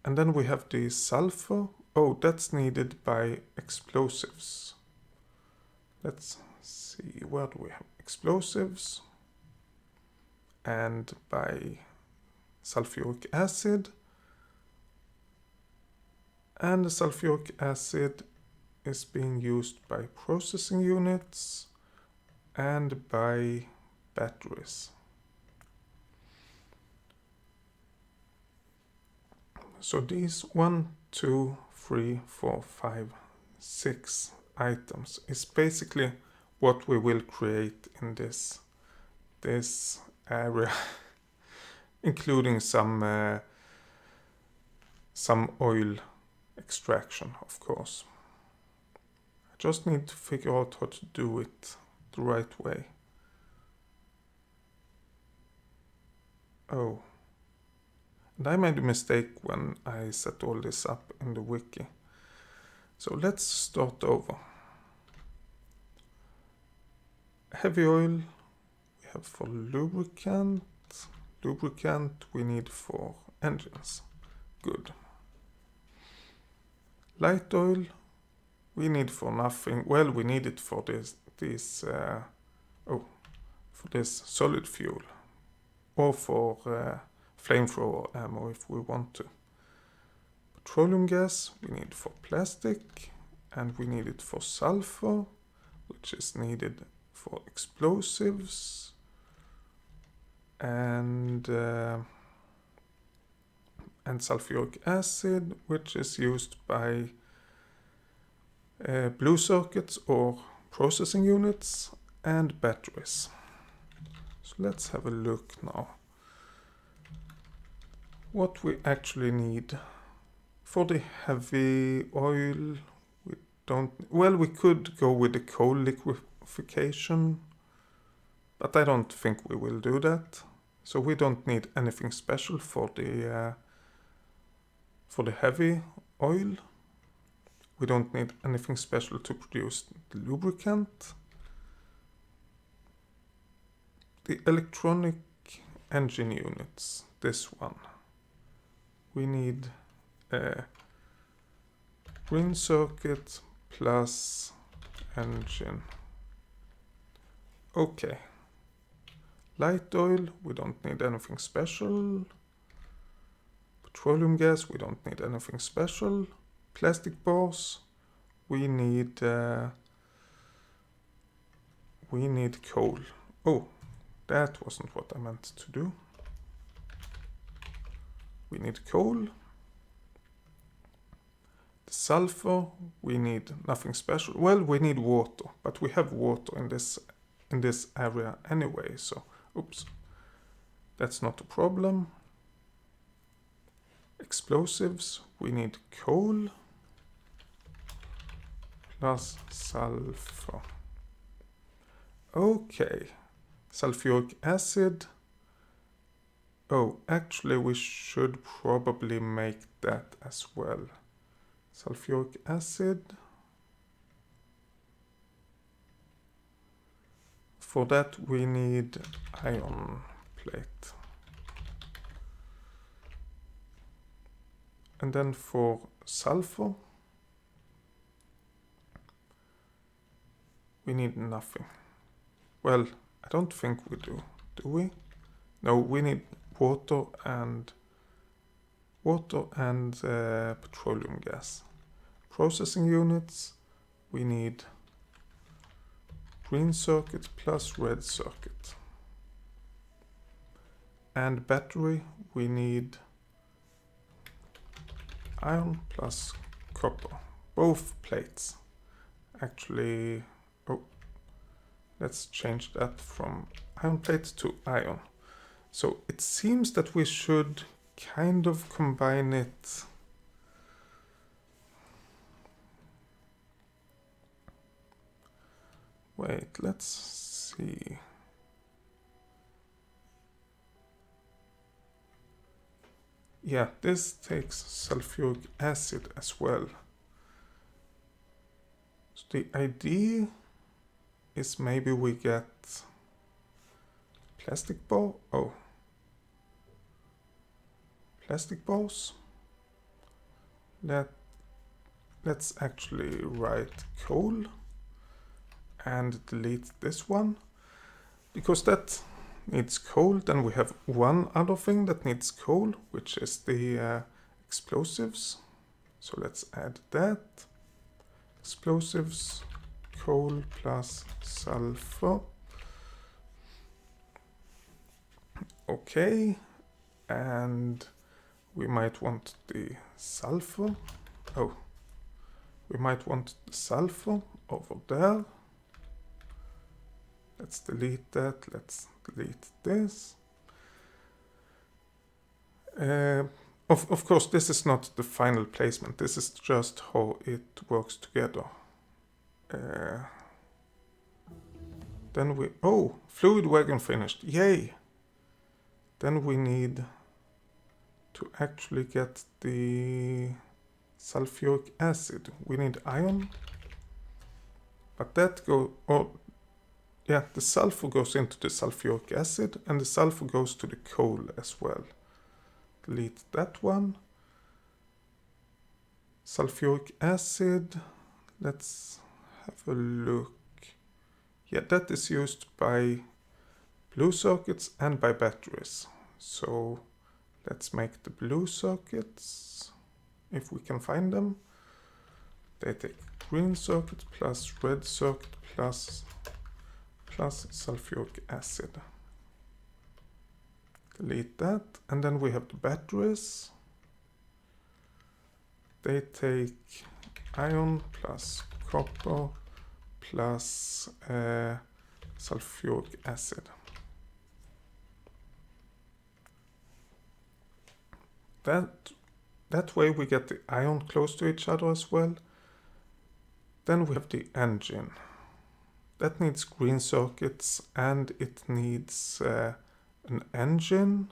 And then we have the sulfur. Oh, that's needed by explosives. Let's see, where do we have explosives and by sulfuric acid. And the sulfuric acid is being used by processing units and by batteries. So these 1, 2, 3, 4, 5, 6 items is basically what we will create in this area, including some oil extraction, of course. I just need to figure out how to do it the right way. Oh. And I made a mistake when I set all this up in the wiki. So let's start over. Heavy oil we have for lubricant. Lubricant we need for engines. Good. Light oil we need for nothing. Well, we need it for this solid fuel, or for flamethrower ammo if we want to. Petroleum gas we need for plastic, and we need it for sulfur, which is needed for explosives, and sulfuric acid, which is used by blue circuits or processing units and batteries. So let's have a look now what we actually need. For the heavy oil, we could go with the coal liquefaction, but I don't think we will do that. So we don't need anything special for the heavy oil. We don't need anything special to produce the lubricant. The electronic engine units, this one. We need green circuit plus engine. Okay. Light oil, we don't need anything special. Petroleum gas, we don't need anything special. Plastic bars, we need coal. Oh, that wasn't what I meant to do. We need coal. The sulfur, we need nothing special. Well, we need water, but we have water in this area anyway, so oops. That's not a problem. Explosives, we need coal plus sulfur. Okay, sulfuric acid. Oh, actually we should probably make that as well. Sulfuric acid. For that we need iron plate. And then for sulfur, we need nothing. Well, I don't think we do. Do we? No, we need water and petroleum gas. Processing units, we need green circuit plus red circuit. And battery, we need iron plus copper. Both plates. Actually, let's change that from iron plate to iron. So it seems that we should kind of combine it. Wait, let's see. Yeah, this takes sulfuric acid as well. So the idea is maybe we get plastic bar. Oh, plastic bars. Let's actually write coal and delete this one. because that needs coal, then we have one other thing that needs coal, which is the explosives. So let's add that. Explosives, coal plus sulfur. Okay, and we might want the sulfur. Oh, we might want the sulfur over there. Let's delete that. Let's delete this. Of course, this is not the final placement. This is just how it works together. Then we... Oh, fluid wagon finished. Yay! Then we need to actually get the sulfuric acid. We need iron. But that go... Oh, yeah, the sulfur goes into the sulfuric acid and the sulfur goes to the coal as well. Delete that one. Sulfuric acid. Let's have a look. Yeah, that is used by blue circuits and by batteries. So let's make the blue circuits, if we can find them. They take green circuit plus red circuit plus sulfuric acid. Delete that. And then we have the batteries. They take iron plus copper plus sulfuric acid. That way we get the iron close to each other as well. Then we have the engine. That needs green circuits and it needs an engine,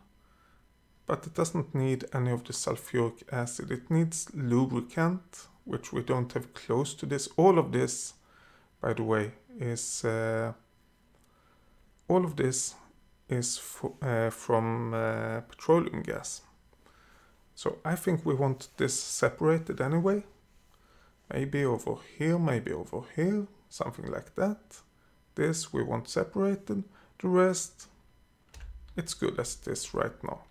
but it doesn't need any of the sulfuric acid. It needs lubricant, which we don't have close to this. All of this, by the way, is from petroleum gas. So I think we want this separated anyway. Maybe over here, something like that. This we want separated. The rest, it's good as it is right now.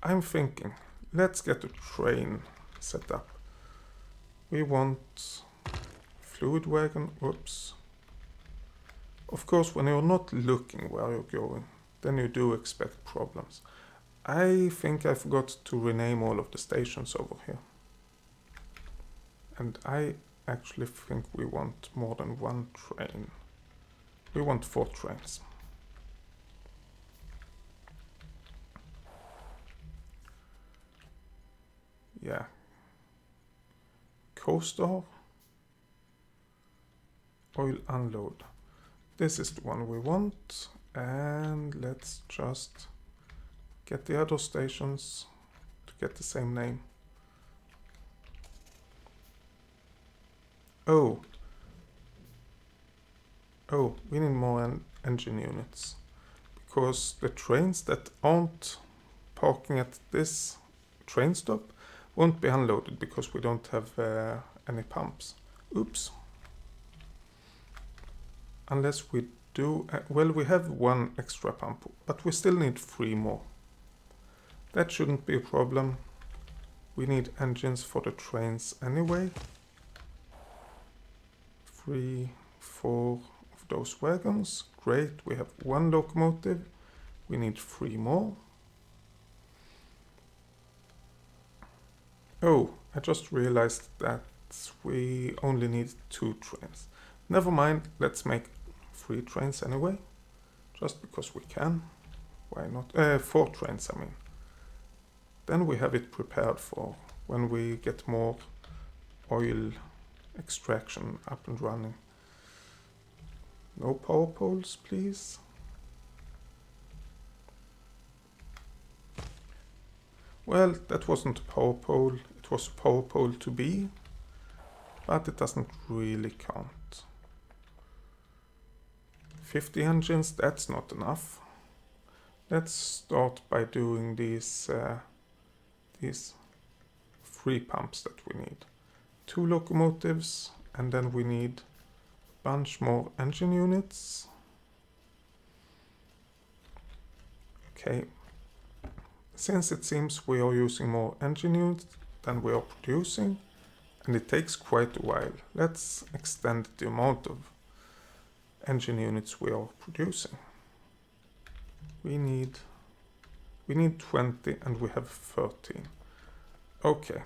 I'm thinking, let's get a train set up. We want fluid wagon, whoops. Of course, when you're not looking where you're going, then you do expect problems. I think I forgot to rename all of the stations over here. And I actually think we want more than one train. We want 4 trains. Yeah. Coaster. Oil unload. This is the one we want. And let's just get the other stations to get the same name. Oh, we need more engine units. Because the trains that aren't parking at this train stop won't be unloaded because we don't have any pumps. Oops. Unless we do... well, we have 1 extra pump, but we still need 3 more. That shouldn't be a problem. We need engines for the trains anyway. 3, 4 of those wagons. Great, we have 1 locomotive. We need 3 more. Oh, I just realized that we only need 2 trains. Never mind, let's make 3 trains anyway. Just because we can. Why not? 4 trains, I mean. Then we have it prepared for when we get more oil extraction up and running. No power poles, please. Well, that wasn't a power pole. It was a power pole to be, but it doesn't really count. 50 engines, that's not enough. Let's start by doing these 3 pumps that we need. 2 locomotives, and then we need bunch more engine units. Okay. Since it seems we are using more engine units than we are producing, and it takes quite a while, let's extend the amount of engine units we are producing. We need 20 and we have 13. Okay.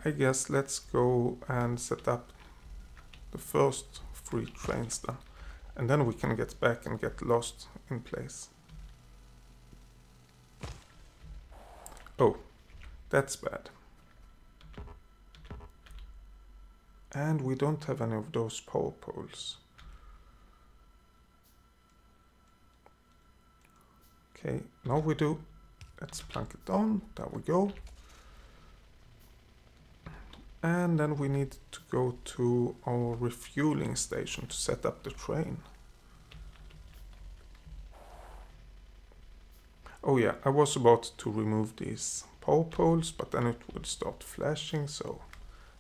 I guess let's go and set up the first 3 trains then. And then we can get back and get lost in place. Oh, that's bad. And we don't have any of those power poles. Okay, now we do. Let's plunk it down. There we go. And then we need to go to our refueling station to set up the train. Oh yeah, I was about to remove these power poles, but then it would start flashing, so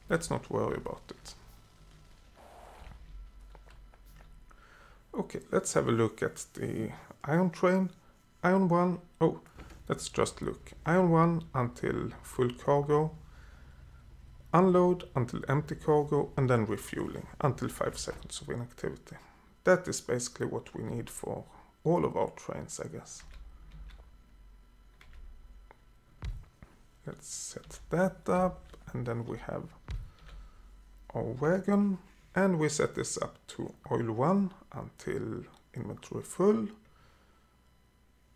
let's not worry about it. Okay, let's have a look at the iron train. Iron 1, oh, let's just look. Iron 1 until full cargo. Unload until empty cargo, and then refueling until 5 seconds of inactivity. That is basically what we need for all of our trains, I guess. Let's set that up, and then we have our wagon, and we set this up to oil 1 until inventory full,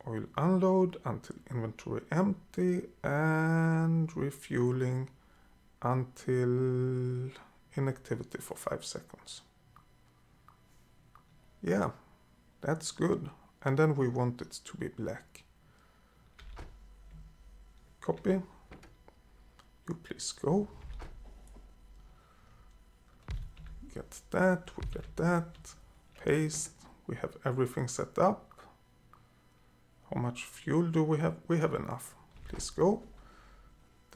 oil unload until inventory empty, and refueling until inactivity for 5 seconds. Yeah, that's good. And then we want it to be black. Copy. You please go. Get that, we get that. Paste. We have everything set up. How much fuel do we have? We have enough. Please go.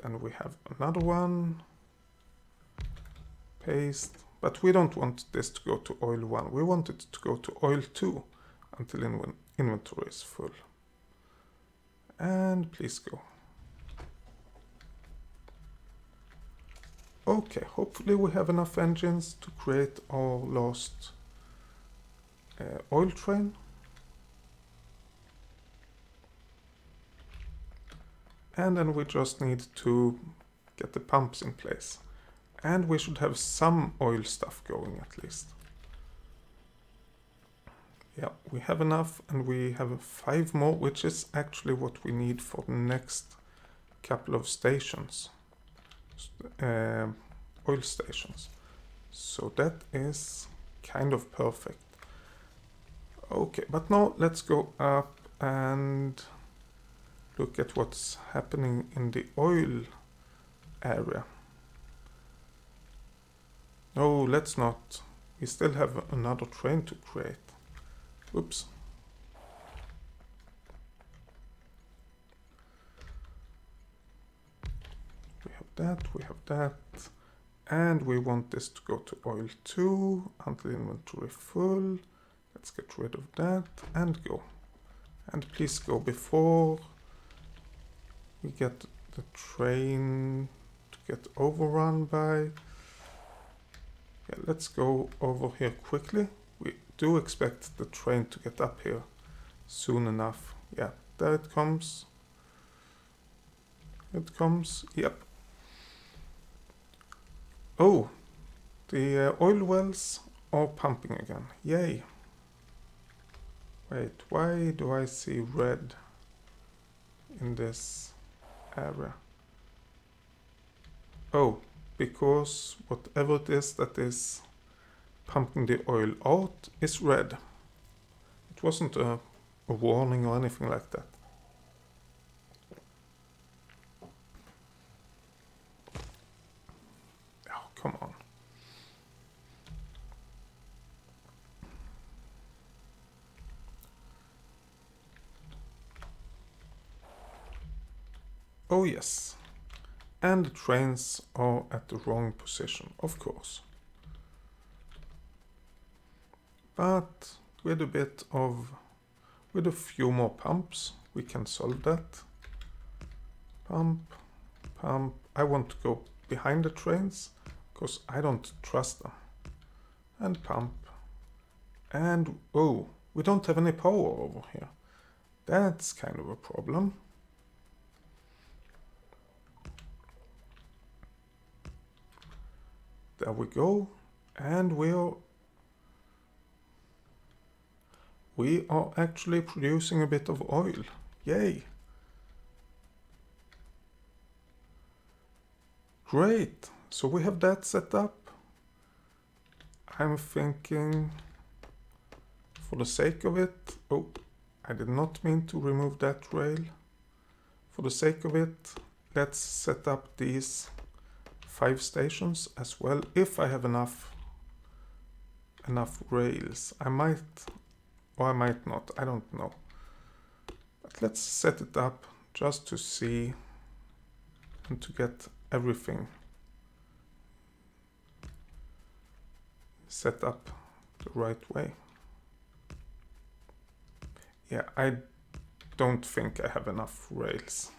Then we have another one. Paste. But we don't want this to go to oil 1. We want it to go to oil 2 until inventory is full. And please go. Okay, hopefully we have enough engines to create our last oil train. And then we just need to get the pumps in place. And we should have some oil stuff going at least. Yeah, we have enough, and we have 5 more, which is actually what we need for the next couple of stations. Oil stations. So that is kind of perfect. Okay, but now let's go up and look at what's happening in the oil area. No, let's not. We still have another train to create. Oops. We have that, and we want this to go to oil 2 until inventory full. Let's get rid of that and go. And please go before we get the train to get overrun by. Yeah, let's go over here quickly. We do expect the train to get up here soon enough. Yeah, there it comes. It comes, yep. Oh, the oil wells are pumping again. Yay. Wait, why do I see red in this area? Oh, because whatever it is that is pumping the oil out is red. It wasn't a warning or anything like that. Oh, come on. Oh yes. And the trains are at the wrong position, of course. but with a few more pumps, we can solve that. Pump, pump. I want to go behind the trains because I don't trust them. And pump. And oh, we don't have any power over here. That's kind of a problem. There we go. And we are actually producing a bit of oil. Yay! Great! So we have that set up. I'm thinking, for the sake of it... Oh, I did not mean to remove that rail. For the sake of it, let's set up these 5 stations as well. If I have enough rails, I might, or I might not, I don't know. But let's set it up just to see and to get everything set up the right way. Yeah, I don't think I have enough rails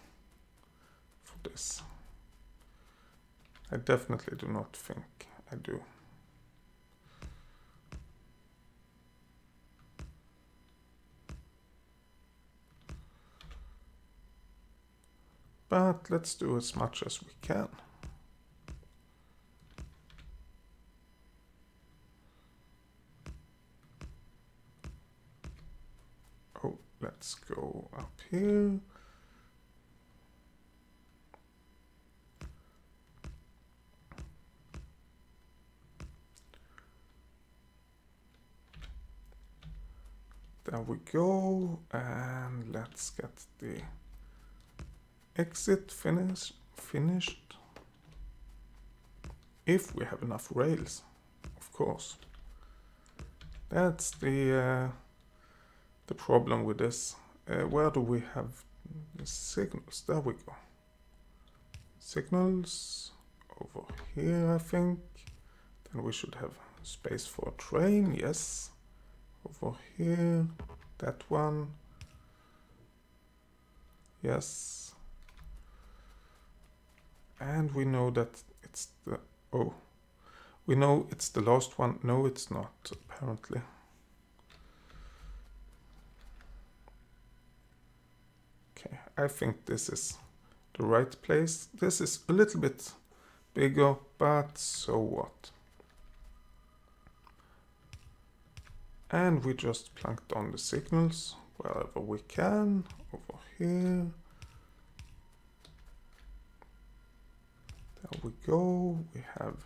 for this. I definitely do not think I do. But let's do as much as we can. Oh, let's go up here. There we go, and let's get the exit finished. If we have enough rails, of course. That's the problem with this. Where do we have the signals? There we go. Signals over here, I think. Then we should have space for a train, yes. Over here, that one. Yes. And we know that it's the... Oh. We know it's the last one. No, it's not, apparently. Okay, I think this is the right place. This is a little bit bigger, but so what? And we just plunked on the signals wherever we can. Over here. There we go. We have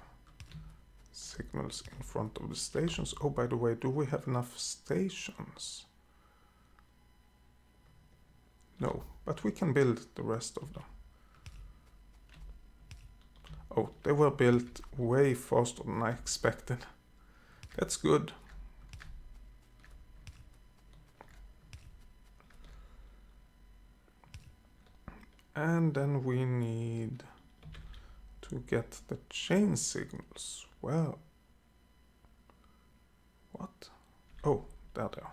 signals in front of the stations. Oh, by the way, do we have enough stations? No, but we can build the rest of them. Oh, they were built way faster than I expected. That's good. And then we need to get the chain signals. Well, what? Oh, there they are.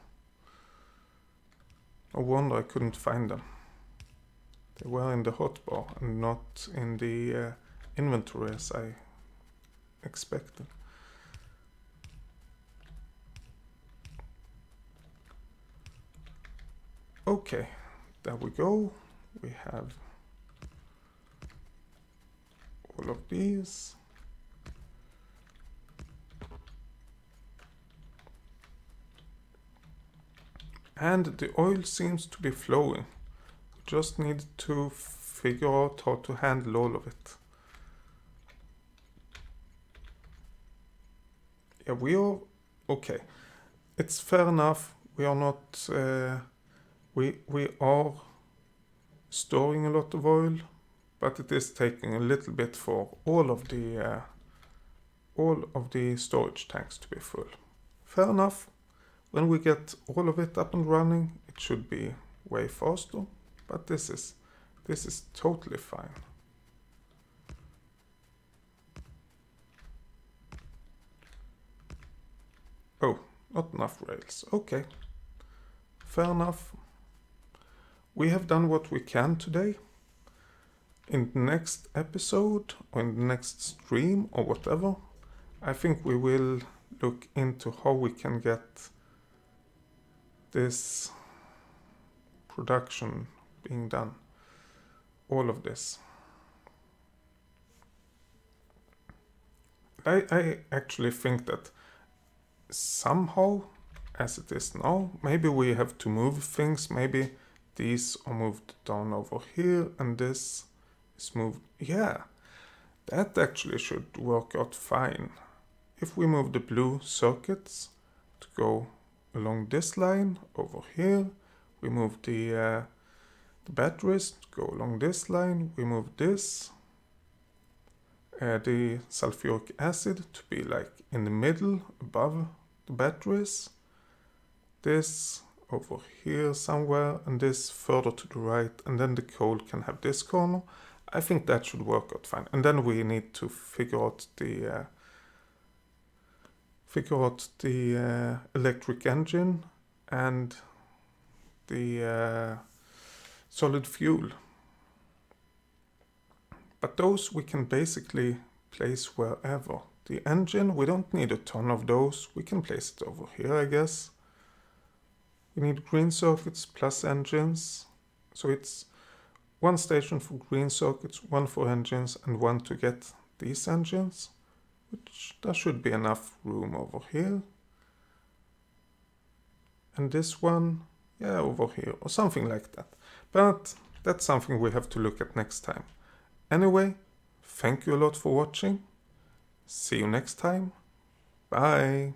No wonder I couldn't find them. They were in the hotbar and not in the inventory as I expected. Okay, there we go. We have all of these. And the oil seems to be flowing. Just need to figure out how to handle all of it. Yeah, we are okay. It's fair enough. We are not. We are storing a lot of oil, but it is taking a little bit for all of the storage tanks to be full. Fair enough. When we get all of it up and running, it should be way faster. But this is totally fine. Oh, Not enough rails. Okay. Fair enough. We have done what we can today. In the next episode or in the next stream or whatever, I think we will look into how we can get this production being done. All of this. I actually think that somehow, as it is now, maybe we have to move things. Maybe these are moved down over here and this is moved. Yeah, that actually should work out fine. If we move the blue circuits to go along this line over here, we move the batteries to go along this line, we move this, the sulfuric acid to be like in the middle above the batteries, this over here somewhere, and this further to the right, and then the coal can have this corner. I think that should work out fine. And then we need to figure out the electric engine and the solid fuel. But those we can basically place wherever. The engine, we don't need a ton of those. We can place it over here, I guess. We need green circuits plus engines. So it's one station for green circuits, one for engines, and one to get these engines. Which there should be enough room over here. And this one, yeah, over here, or something like that. But that's something we have to look at next time. Anyway, thank you a lot for watching. See you next time. Bye.